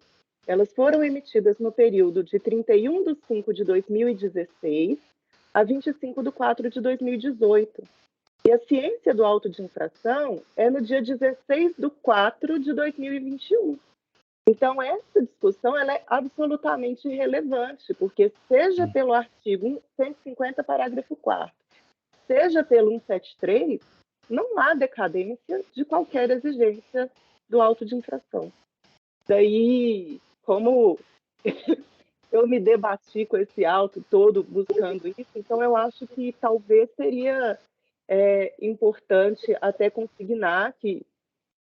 elas foram emitidas no período de 31 de 5 de 2016 a 25 de 4 de 2018. E a ciência do auto de infração é no dia 16 de 4 de 2021. Então, essa discussão ela é absolutamente irrelevante, porque seja pelo artigo 150, parágrafo 4º, seja pelo 173, não há decadência de qualquer exigência do auto de infração. Daí, como eu me debati com esse auto todo buscando isso, então eu acho que talvez seria importante até consignar que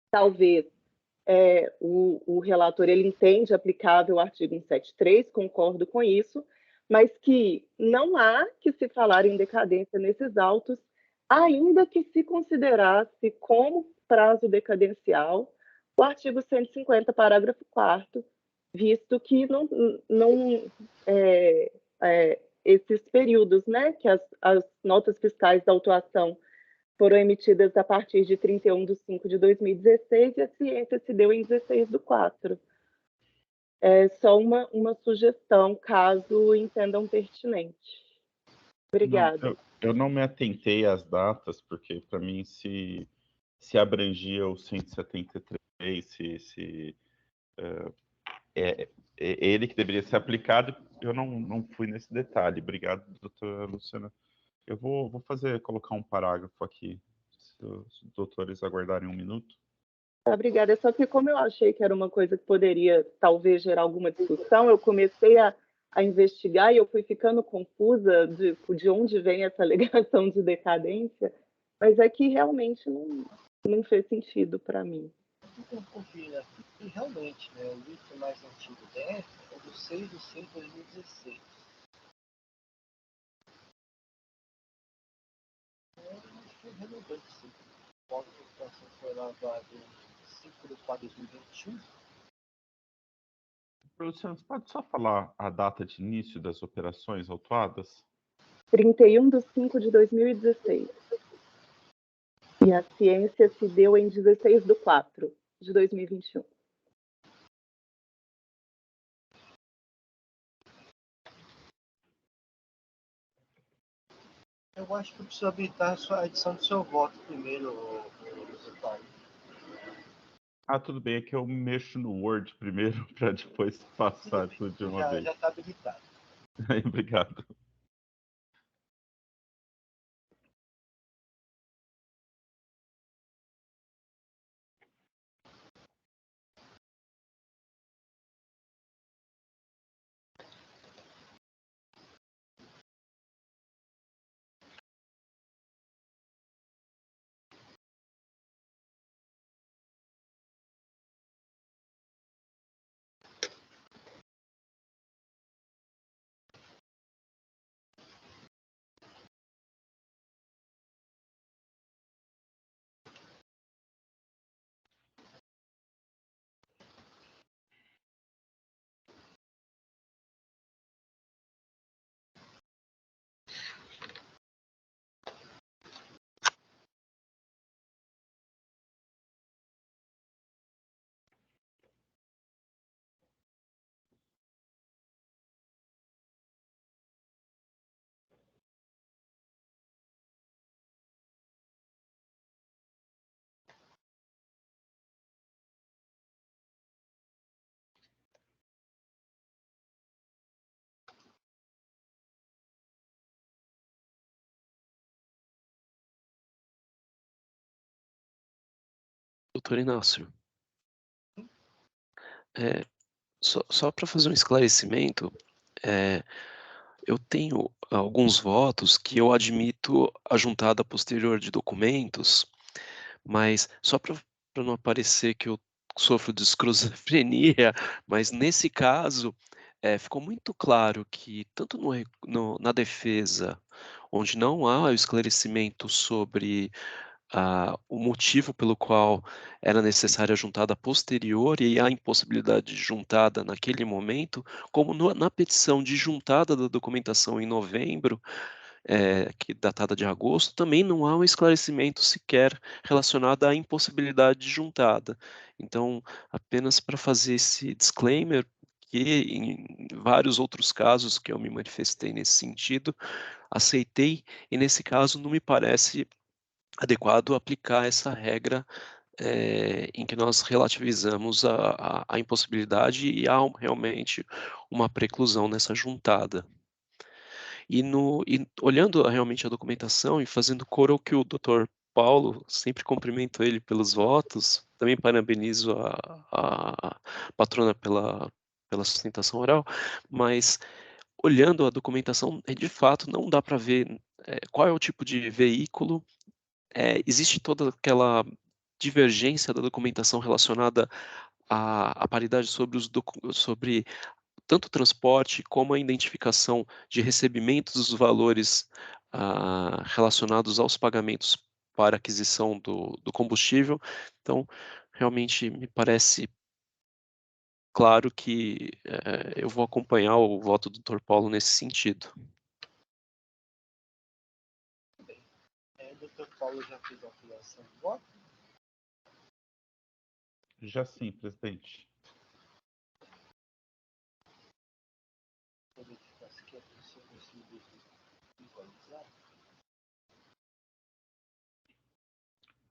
talvez o relator ele entende aplicável o artigo 173, concordo com isso, mas que não há que se falar em decadência nesses autos, ainda que se considerasse como prazo decadencial o artigo 150, parágrafo 4º, visto que esses períodos, né, que as notas fiscais da autuação foram emitidas a partir de 31 de 5 de 2016 e a ciência se deu em 16 do 4. É só uma sugestão, caso entendam pertinente. Obrigada. Não, eu não me atentei às datas, porque para mim se abrangia o 173, se é ele que deveria ser aplicado, eu não fui nesse detalhe. Obrigado, doutora Luciana. Eu vou colocar um parágrafo aqui, se os doutores aguardarem um minuto. Obrigada. Só que como eu achei que era uma coisa que poderia talvez gerar alguma discussão, eu comecei a investigar e eu fui ficando confusa de onde vem essa alegação de decadência, mas é que realmente não fez sentido para mim. Então, confira aqui. E realmente, né, o livro mais antigo dessa é do 6 de 6 de 2016. Acho que é relevante, sim. O auto de infração foi lavado em 5 de 4 de 2021. Luciano, você pode só falar a data de início das operações autuadas? 31 de 5 de 2016. E a ciência se deu em 16 de 4 de 2021. Eu acho que eu preciso habilitar a edição do seu voto primeiro, Paulo. Ah, tudo bem, é que eu mexo no Word primeiro para depois passar tudo de uma vez. Já está habilitado. Obrigado. doutor Inácio. Só para fazer um esclarecimento, eu tenho alguns votos que eu admito a juntada posterior de documentos, mas só para não parecer que eu sofro de esquizofrenia, mas nesse caso, ficou muito claro que tanto na defesa, onde não há o esclarecimento sobre o motivo pelo qual era necessária a juntada posterior e a impossibilidade de juntada naquele momento, como na petição de juntada da documentação em novembro, que datada de agosto, também não há um esclarecimento sequer relacionado à impossibilidade de juntada. Então, apenas para fazer esse disclaimer, que em vários outros casos que eu me manifestei nesse sentido, aceitei, e nesse caso não me parece adequado aplicar essa regra em que nós relativizamos a impossibilidade e há realmente uma preclusão nessa juntada. E olhando realmente a documentação e fazendo coro ao que o doutor Paulo, sempre cumprimento ele pelos votos, também parabenizo a patrona pela sustentação oral, mas olhando a documentação, de fato não dá para ver qual é o tipo de veículo. Existe toda aquela divergência da documentação relacionada à paridade sobre tanto o transporte como a identificação de recebimentos dos valores relacionados aos pagamentos para aquisição do combustível. Então, realmente me parece claro que eu vou acompanhar o voto do Dr. Paulo nesse sentido. Bem, o Dr. Paulo já fez a afiliação do voto? Já sim, presidente. Vou verificar se eu consigo visualizar.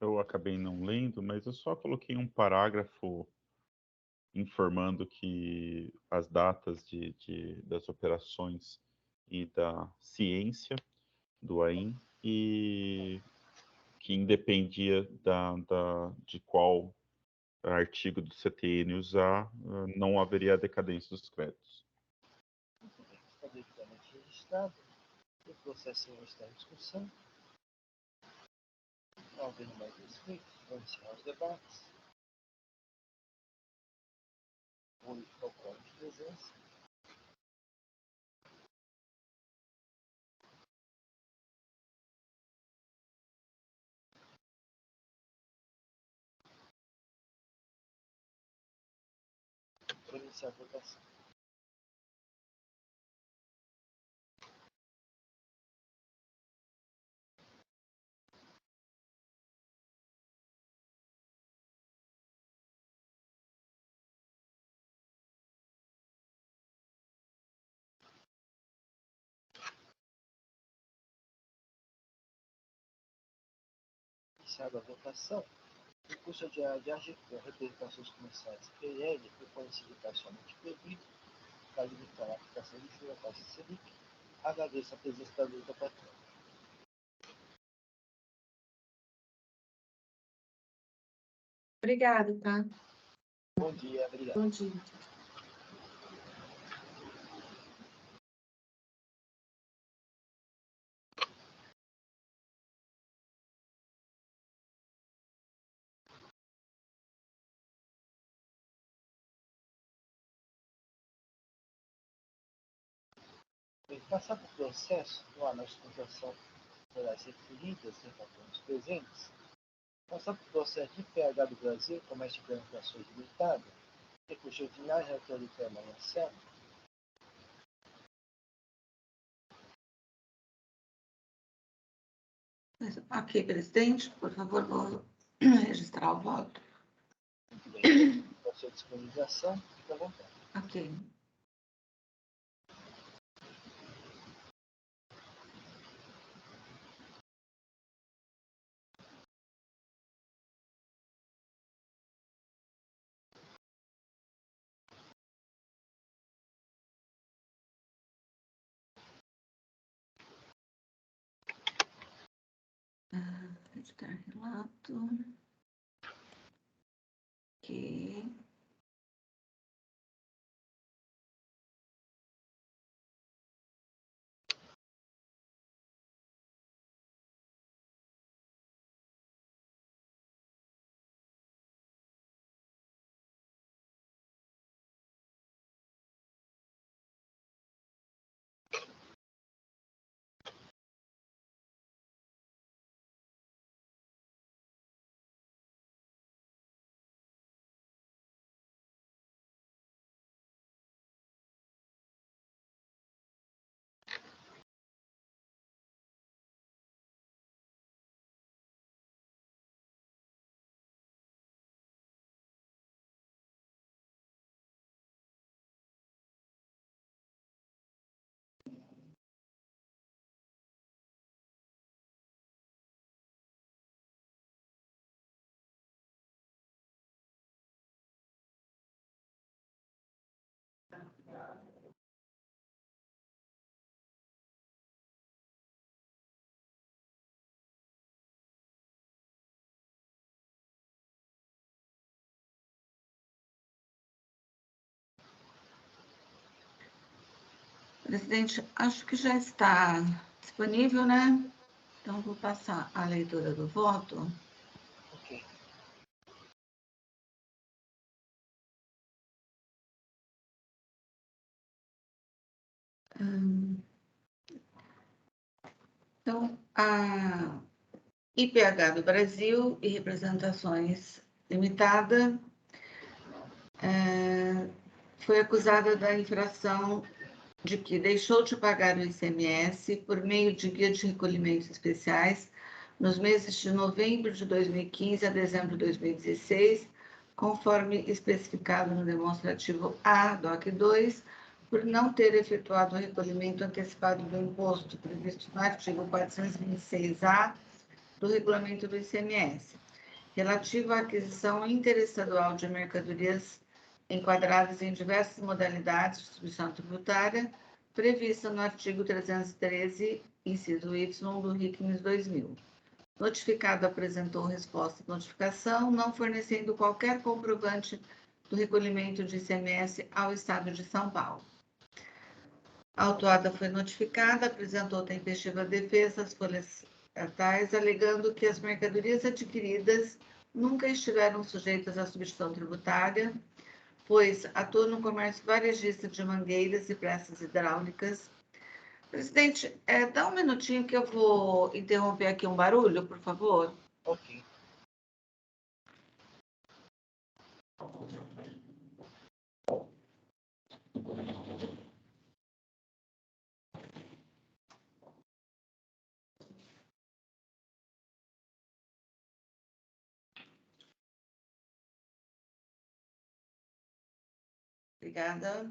Eu acabei não lendo, mas eu só coloquei um parágrafo informando que as datas das operações e da ciência do AIM e que independia de qual artigo do CTN usar, não haveria decadência dos créditos. Muito bem, está devidamente registrado. O processo está em discussão. Não havendo mais inscritos, vamos encerrar os debates. Vou verificar o quórum de presença. Vou iniciar a votação. Iniciada a votação, o curso de AGCOM, representações comerciais PL, foi fornecido parcialmente proibido, para limitar a aplicação de juros à taxa Selic. Agradeço a presença da luta patrona. Obrigada, tá? Bom dia, obrigado. Bom dia. Passar por processo, no análise de contratação das referidas em fatores presentes, passar por processo de PH do Brasil, Comércio de Comunicações Limitada, recurso ordinário, relator do tema Marcelo. Aqui, presidente, por favor, vou registrar o voto. Muito bem. Com a sua disponibilização, fique à vontade. Ok. Editar relato. aqui. Presidente, acho que já está disponível, né? Então, vou passar a leitura do voto. Ok. Então, a IPH do Brasil e Representações Limitada foi acusada da infração de que deixou de pagar o ICMS por meio de guia de recolhimentos especiais nos meses de novembro de 2015 a dezembro de 2016, conforme especificado no demonstrativo A, DOC 2, por não ter efetuado o recolhimento antecipado do imposto previsto no artigo 426-A do regulamento do ICMS, relativo à aquisição interestadual de mercadorias enquadradas em diversas modalidades de distribuição tributária, prevista no artigo 313, inciso Y, do RICMES 2000. Notificado apresentou resposta de notificação, não fornecendo qualquer comprovante do recolhimento de ICMS ao Estado de São Paulo. A autuada foi notificada, apresentou tempestiva defesa às folhas cartaz, alegando que as mercadorias adquiridas nunca estiveram sujeitas à substituição tributária, pois atua no comércio varejista de mangueiras e pressas hidráulicas. Presidente, dá um minutinho que eu vou interromper aqui um barulho, por favor. Ok. Obrigada.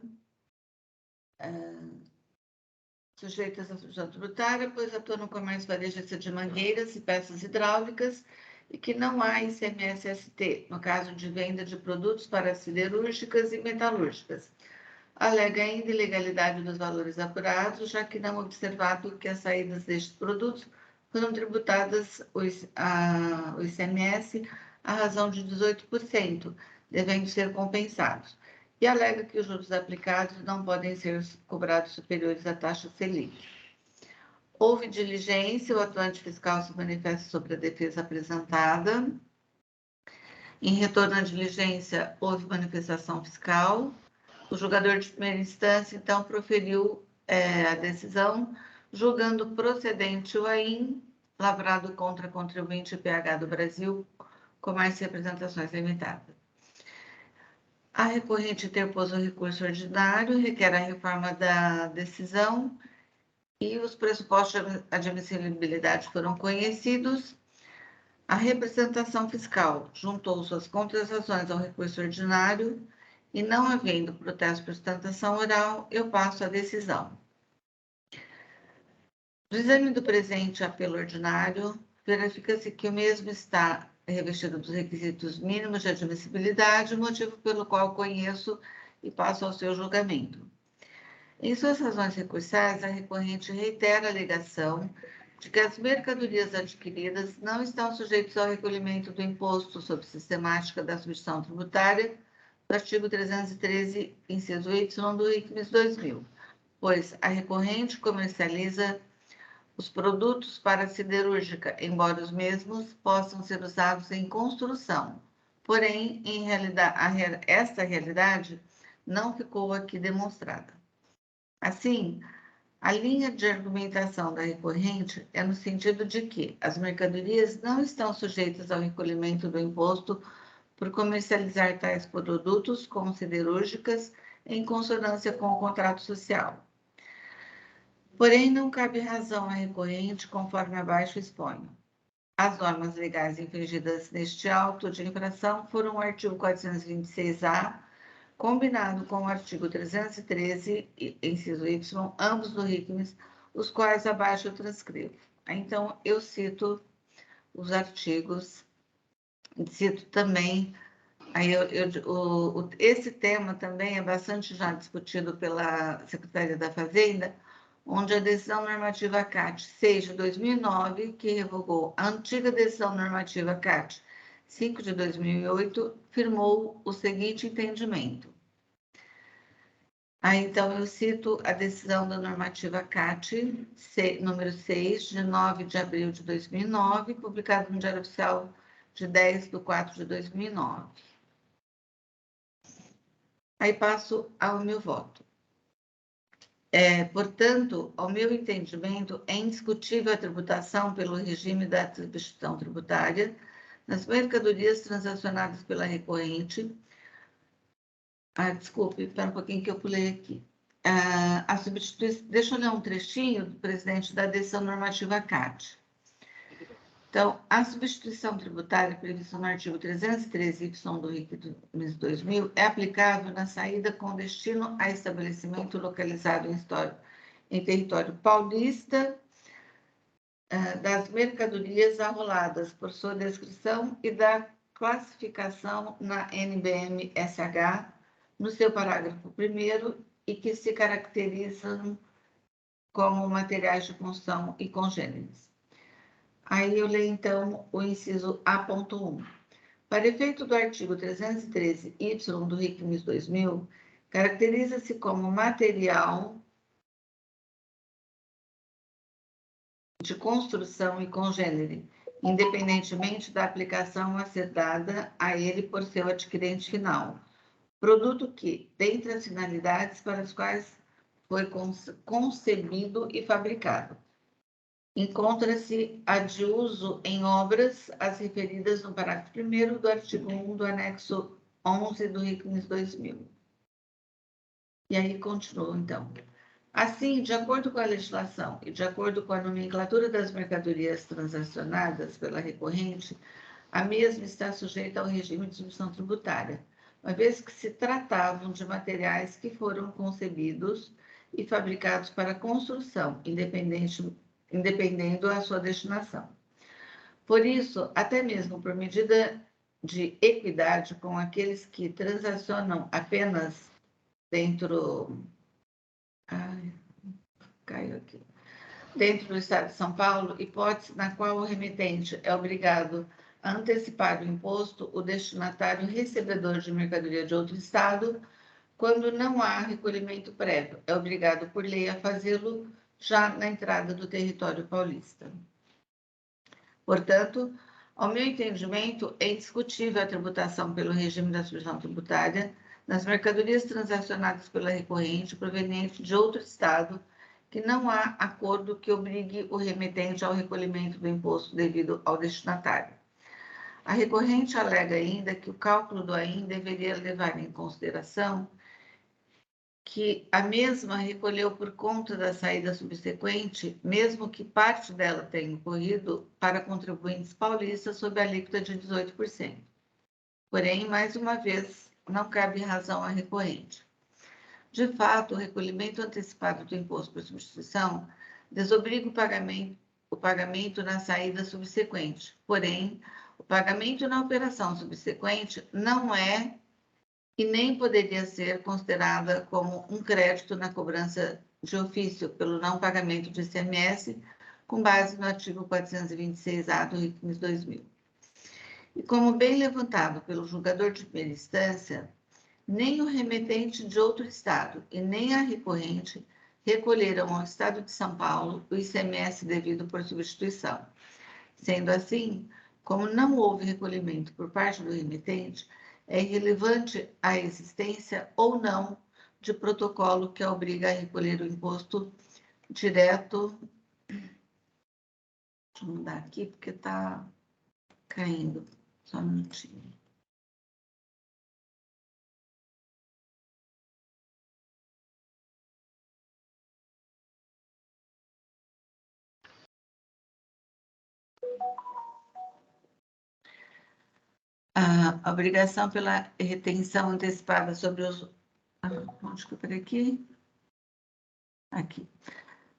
Sujeitas à substituição tributária, pois atua no comércio varejista de mangueiras e peças hidráulicas e que não há ICMS-ST, no caso de venda de produtos para siderúrgicas e metalúrgicas. Alega ainda ilegalidade dos valores apurados, já que não observado que as saídas destes produtos foram tributadas o ICMS à razão de 18%, devendo ser compensados. E alega que os juros aplicados não podem ser cobrados superiores à taxa Selic. Houve diligência, o atuante fiscal se manifesta sobre a defesa apresentada. Em retorno à diligência, houve manifestação fiscal. O julgador de primeira instância, então, proferiu a decisão, julgando procedente o AIM, lavrado contra contribuinte IPH do Brasil, Comércio e Representações Limitada. A recorrente interpôs o recurso ordinário, requer a reforma da decisão e os pressupostos de admissibilidade foram conhecidos. A representação fiscal juntou suas contratações ao recurso ordinário e, não havendo protesto por sustentação oral, eu passo a decisão. No exame do presente apelo ordinário, verifica-se que o mesmo está revestido dos requisitos mínimos de admissibilidade, motivo pelo qual conheço e passo ao seu julgamento. Em suas razões recursais, a recorrente reitera a alegação de que as mercadorias adquiridas não estão sujeitas ao recolhimento do imposto sobre sistemática da substituição tributária do artigo 313, inciso Y do RICMES 2000, pois a recorrente comercializa os produtos para a siderúrgica, embora os mesmos possam ser usados em construção. Porém, em realidade, esta realidade não ficou aqui demonstrada. Assim, a linha de argumentação da recorrente é no sentido de que as mercadorias não estão sujeitas ao recolhimento do imposto por comercializar tais produtos como siderúrgicas em consonância com o contrato social. Porém, não cabe razão à recorrente, conforme abaixo exponho. As normas legais infringidas neste auto de infração foram o artigo 426-A, combinado com o artigo 313, inciso Y, ambos do RICMES, os quais abaixo eu transcrevo. Então, eu cito os artigos, cito também, esse tema também é bastante já discutido pela Secretaria da Fazenda, onde a decisão normativa CAT 6 de 2009, que revogou a antiga decisão normativa CAT 5 de 2008, firmou o seguinte entendimento. Então, eu cito a decisão da normativa CAT, número 6, de 9 de abril de 2009, publicada no Diário Oficial de 10 de 4 de 2009. Aí passo ao meu voto. Portanto, ao meu entendimento, é indiscutível a tributação pelo regime da substituição tributária nas mercadorias transacionadas pela recorrente. Desculpe, espera um pouquinho que eu pulei aqui. A substituição, deixa eu ler um trechinho do presidente da decisão normativa CAT. Então, a substituição tributária prevista no artigo 313Y do RICMES 2000 é aplicável na saída com destino a estabelecimento localizado em território paulista das mercadorias arroladas por sua descrição e da classificação na NBM-SH no seu parágrafo 1º e que se caracterizam como materiais de construção e congêneres. Aí eu leio, então, o inciso A.1. Para efeito do artigo 313-Y do RICMES 2000, caracteriza-se como material de construção e congênere, independentemente da aplicação a ser dada a ele por seu adquirente final. Produto que, dentre as finalidades para as quais foi concebido e fabricado, encontra-se a de uso em obras as referidas no parágrafo 1º do artigo 1 do anexo 11 do RICMES 2000. E aí continua, então. Assim, de acordo com a legislação e de acordo com a nomenclatura das mercadorias transacionadas pela recorrente, a mesma está sujeita ao regime de substituição tributária, uma vez que se tratavam de materiais que foram concebidos e fabricados para construção, independendo da sua destinação. Por isso, até mesmo por medida de equidade com aqueles que transacionam apenas dentro do Estado de São Paulo, hipótese na qual o remetente é obrigado a antecipar o imposto, o destinatário recebedor de mercadoria de outro Estado, quando não há recolhimento prévio, é obrigado por lei a fazê-lo já na entrada do território paulista. Portanto, ao meu entendimento, é indiscutível a tributação pelo regime da substituição tributária nas mercadorias transacionadas pela recorrente proveniente de outro Estado, que não há acordo que obrigue o remetente ao recolhimento do imposto devido ao destinatário. A recorrente alega ainda que o cálculo do AIM deveria levar em consideração que a mesma recolheu por conta da saída subsequente, mesmo que parte dela tenha ocorrido para contribuintes paulistas sob a alíquota de 18%. Porém, mais uma vez, não cabe razão à recorrente. De fato, o recolhimento antecipado do imposto por substituição desobriga o pagamento na saída subsequente. Porém, o pagamento na operação subsequente não é e nem poderia ser considerada como um crédito na cobrança de ofício pelo não pagamento de ICMS, com base no artigo 426-A do RICMES 2000. E como bem levantado pelo julgador de primeira instância, nem o remetente de outro estado e nem a recorrente recolheram ao Estado de São Paulo o ICMS devido por substituição. Sendo assim, como não houve recolhimento por parte do remetente, é irrelevante a existência ou não de protocolo que a obriga a recolher o imposto direto. Deixa eu mudar aqui porque está caindo. Só um minutinho. A obrigação pela retenção antecipada sobre os... onde que eu parei aqui? Aqui.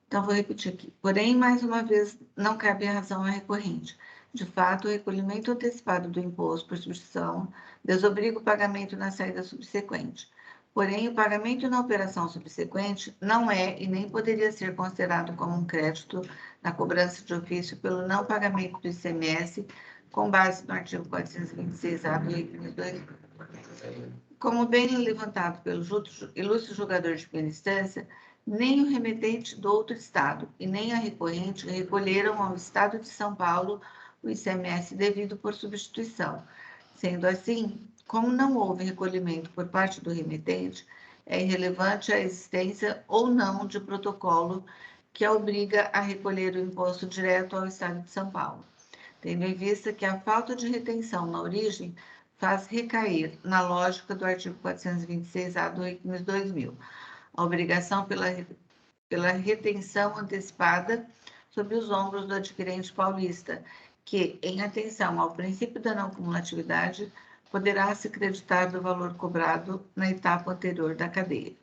Então, vou repetir aqui. Porém, mais uma vez, não cabe a razão à recorrente. De fato, o recolhimento antecipado do imposto por substituição desobriga o pagamento na saída subsequente. Porém, o pagamento na operação subsequente não é e nem poderia ser considerado como um crédito na cobrança de ofício pelo não pagamento do ICMS, com base no artigo 426-A do RICMES 2000. Como bem levantado pelo ilustre julgador de primeira instância, nem o remetente do outro estado e nem a recorrente recolheram ao Estado de São Paulo o ICMS devido por substituição. Sendo assim, como não houve recolhimento por parte do remetente, é irrelevante a existência ou não de protocolo que a obriga a recolher o imposto direto ao Estado de São Paulo, tendo em vista que a falta de retenção na origem faz recair na lógica do artigo 426-A do RICMES 2000, a obrigação pela retenção antecipada sobre os ombros do adquirente paulista, que, em atenção ao princípio da não cumulatividade, poderá se creditar do valor cobrado na etapa anterior da cadeia.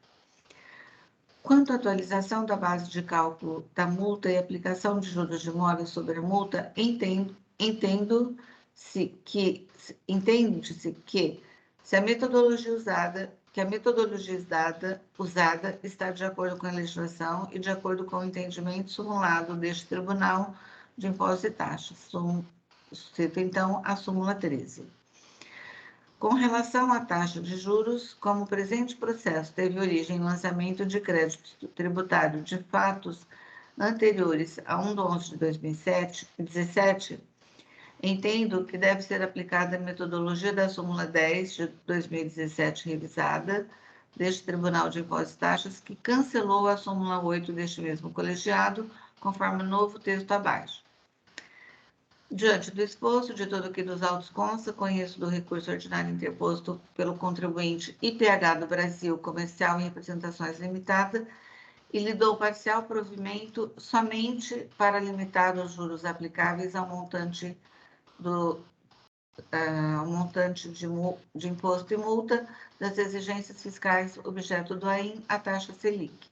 Quanto à atualização da base de cálculo da multa e aplicação de juros de imóveis sobre a multa, entende-se que se a metodologia usada está de acordo com a legislação e de acordo com o entendimento simulado deste Tribunal de Impostos e Taxas. Cito, então, a súmula 13. Com relação à taxa de juros, como o presente processo teve origem no lançamento de crédito tributário de fatos anteriores a 1 de 11 de 2017, entendo que deve ser aplicada a metodologia da súmula 10 de 2017 revisada deste Tribunal de Impostos e Taxas, que cancelou a súmula 8 deste mesmo colegiado, conforme o novo texto abaixo. Diante do exposto, de todo o que dos autos consta, conheço do recurso ordinário interposto pelo contribuinte IPH do Brasil Comercial em Representações Limitada e lhe dou parcial provimento somente para limitar os juros aplicáveis ao montante de imposto e multa das exigências fiscais objeto do AIM, a taxa Selic.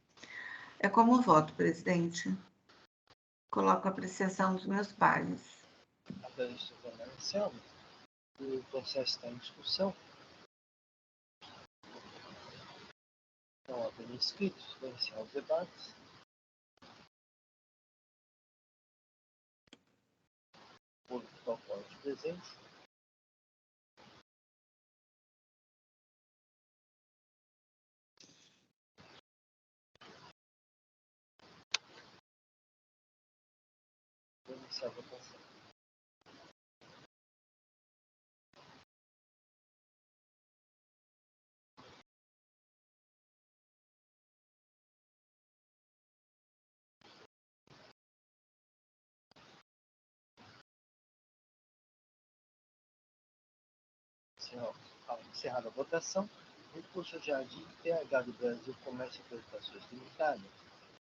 É como voto, presidente. Coloco a apreciação dos meus pares. O processo está em discussão. Não havendo inscritos, vou iniciar os debates. Por protocolo de presença. Vou iniciar a votação. Encerrada a votação, o recurso de IPH do Brasil Comércio e Prestações Limitadas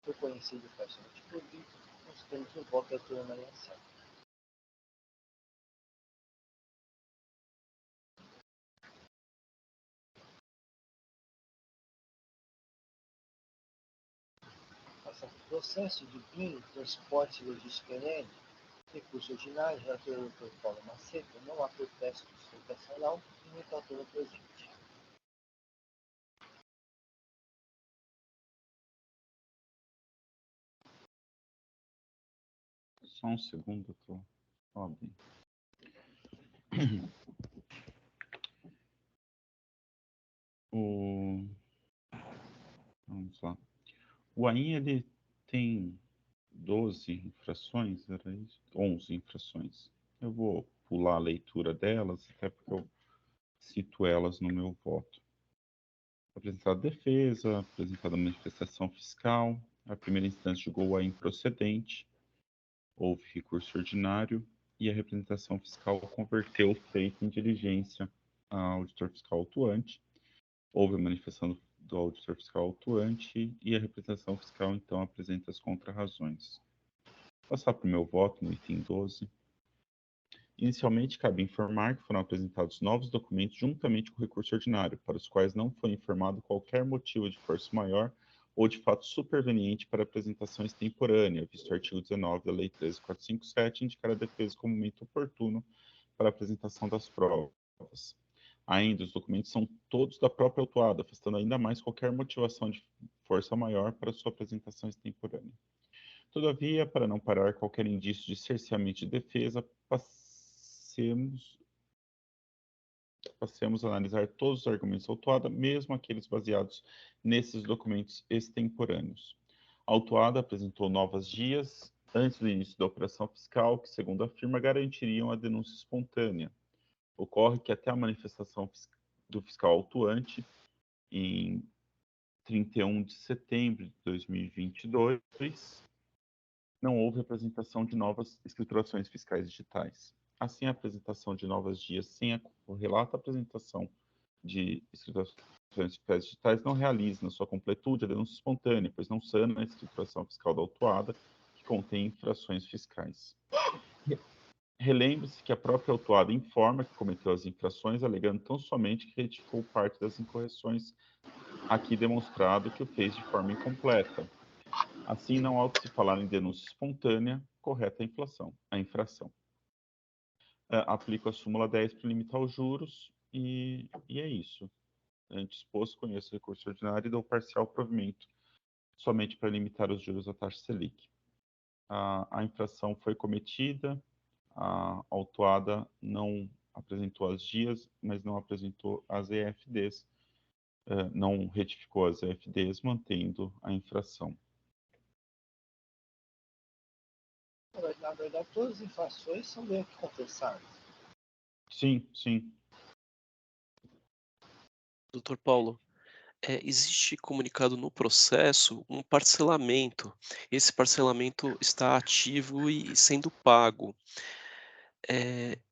foi conhecido parcialmente por mim, considerando o voto da doutora Maria Sá. Passando o processo de BIM, Transporte e Logística Aérea, recurso ordinário, relator Dr. Paulo Macedo, não há protesto sustentacional e nem relator presente. Só um segundo, eu estou abrindo. Vamos lá. O AIN, ele tem 12 infrações, era isso? 11 infrações. Eu vou pular a leitura delas, até porque eu cito elas no meu voto. Apresentada defesa, apresentada manifestação fiscal, a primeira instância julgou o AIN procedente, houve recurso ordinário e a representação fiscal converteu o feito em diligência ao auditor fiscal autuante. Houve a manifestação do auditor fiscal autuante e a representação fiscal, então, apresenta as contrarrazões. Vou passar para o meu voto no item 12. Inicialmente, cabe informar que foram apresentados novos documentos juntamente com o recurso ordinário, para os quais não foi informado qualquer motivo de força maior ou de fato superveniente para apresentação extemporânea, visto o artigo 19 da Lei 13.457, indicar a defesa como momento oportuno para a apresentação das provas. Ainda, os documentos são todos da própria autuada, afastando ainda mais qualquer motivação de força maior para sua apresentação extemporânea. Todavia, para não parar qualquer indício de cerceamento de defesa, passemos a analisar todos os argumentos da autuada, mesmo aqueles baseados nesses documentos extemporâneos. A autuada apresentou novas guias antes do início da operação fiscal, que, segundo afirma, garantiriam a denúncia espontânea. Ocorre que até a manifestação do fiscal autuante, em 31 de setembro de 2022, não houve apresentação de novas escriturações fiscais digitais. Assim, a apresentação de novas guias sem a correlata apresentação de escriturações fiscais digitais não realiza, na sua completude, a denúncia espontânea, pois não sana a escrituração fiscal da autuada, que contém infrações fiscais. Relembre-se que a própria autuada informa que cometeu as infrações, alegando tão somente que retificou parte das incorreções, aqui demonstrado que o fez de forma incompleta. Assim, não há o que se falar em denúncia espontânea, correta a infração. Aplico a súmula 10 para limitar os juros e é isso. Antes exposto, conheço o recurso ordinário e dou parcial provimento somente para limitar os juros da taxa Selic. A infração foi cometida, a autuada não apresentou as guias, mas não apresentou as EFDs, não retificou as EFDs, mantendo a infração. Na verdade, todas as infrações são meio que confessadas. Sim, sim. Doutor Paulo, existe comunicado no processo um parcelamento. Esse parcelamento está ativo e sendo pago.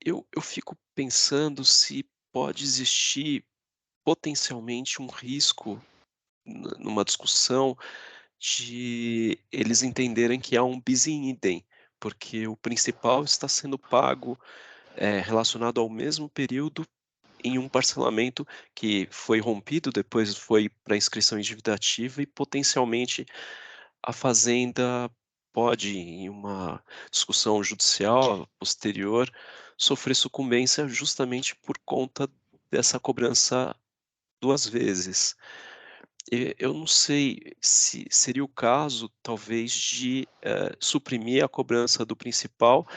Eu fico pensando se pode existir potencialmente um risco numa discussão de eles entenderem que há um bis in idem, porque o principal está sendo pago relacionado ao mesmo período em um parcelamento que foi rompido, depois foi para inscrição em dívida ativa e potencialmente a fazenda pode, em uma discussão judicial posterior, sofrer sucumbência justamente por conta dessa cobrança 2 vezes. Eu não sei se seria o caso, talvez, de, suprimir a cobrança do principal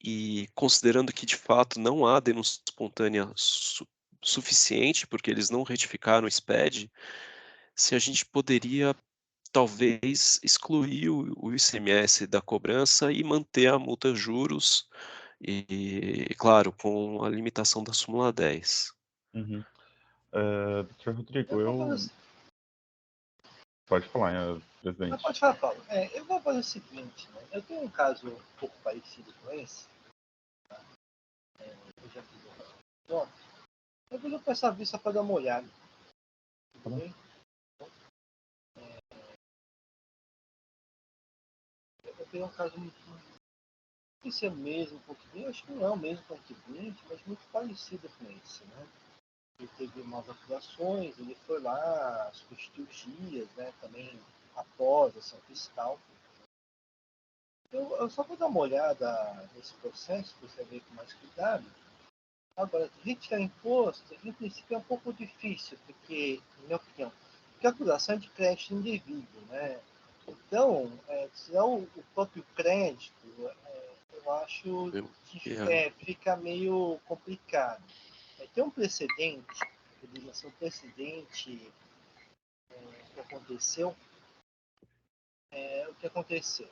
e considerando que, de fato, não há denúncia espontânea suficiente, porque eles não retificaram o SPED, se a gente poderia, talvez, excluir o ICMS da cobrança e manter a multa juros e, claro, com a limitação da súmula 10. Uhum. Dr. Rodrigo, Fazer... Pode falar, presidente. Pode falar, Paulo. Eu vou fazer o seguinte, né? Eu tenho um caso um pouco parecido com esse. Tá? Eu já fiz um. Eu vou passar a vista para dar uma olhada. Tudo bem? Eu tenho um caso muito. Não sei se é o mesmo contribuinte, acho que não é o mesmo contribuinte, mas muito parecido com esse, né? Ele teve umas atuações, ele foi lá, substituiu dias, né? Também após a ação fiscal. Eu só vou dar uma olhada nesse processo, para você ver com mais cuidado. Agora, retirar imposto, em princípio, é um pouco difícil, porque, na minha opinião, porque a acusação é de crédito indevido, né? Então, se é o próprio crédito, eu acho que Eu- fica meio complicado. Tem um precedente, um precedente que aconteceu. O que aconteceu?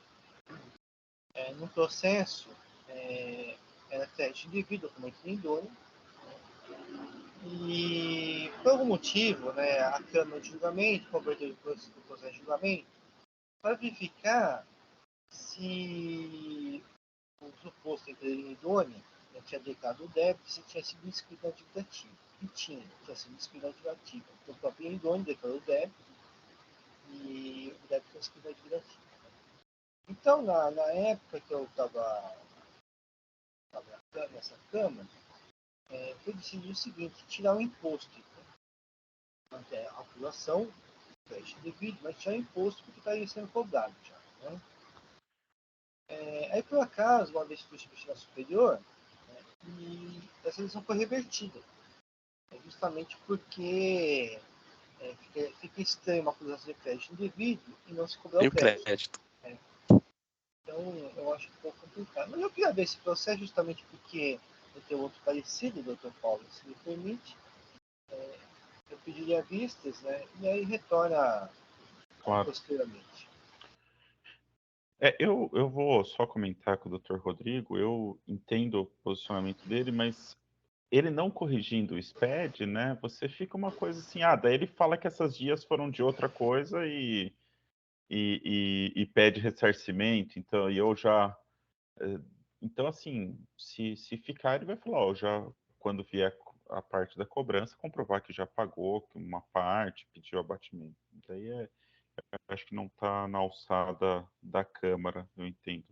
No processo, era crédito indevido, documento idôneo, e por algum motivo, né, a Câmara de Julgamento converteu o processo de julgamento para verificar se o suposto empresa idônea tinha declarado o débito, se tinha sido inscrito na dívida ativa. E tinha sido inscrito na dívida ativa. Então, o próprio idôneo declarou o débito e o débito foi inscrito na dívida ativa. Então, na época que eu estava nessa Câmara, foi decidido o seguinte: tirar o imposto. Até a apuração, crédito devido, mas tirar o imposto porque estaria sendo cobrado já. Né? Aí, por acaso, uma vez fui substituir superior, e essa decisão foi revertida. Justamente porque fica estranho uma acusação de crédito indevido e não se cobrar Tem o o crédito. crédito. Então, eu acho um pouco complicado. Mas eu queria ver esse processo justamente porque eu tenho outro parecido, doutor Paulo, se me permite. Eu pediria vistas, né? E aí retorna Claro. posteriormente. Eu vou só comentar com o Dr. Rodrigo, eu entendo o posicionamento dele, mas ele não corrigindo o SPED, né, você fica uma coisa assim, daí ele fala que essas dias foram de outra coisa e pede ressarcimento, então, e eu já... Então, assim, se ficar, ele vai falar, ó, já, quando vier a parte da cobrança, comprovar que já pagou que uma parte, pediu abatimento. Daí acho que não está na alçada da Câmara, eu entendo.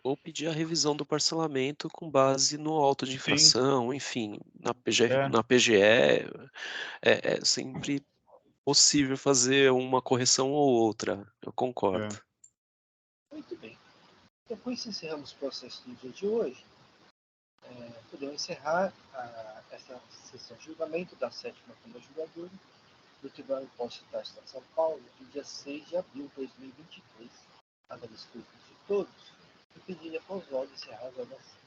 Ou pedir a revisão do parcelamento com base no auto de Sim, infração, enfim, na é, PGE é sempre possível fazer uma correção ou outra, eu concordo. Muito bem. Depois que encerramos o processo do dia de hoje, podemos encerrar essa sessão de julgamento da 7ª Câmara Julgadora do Tribunal de Contas do Estado de São Paulo, no dia 6 de abril de 2023. Agradeço a todos e pediria para os olhos encerrar a gravação.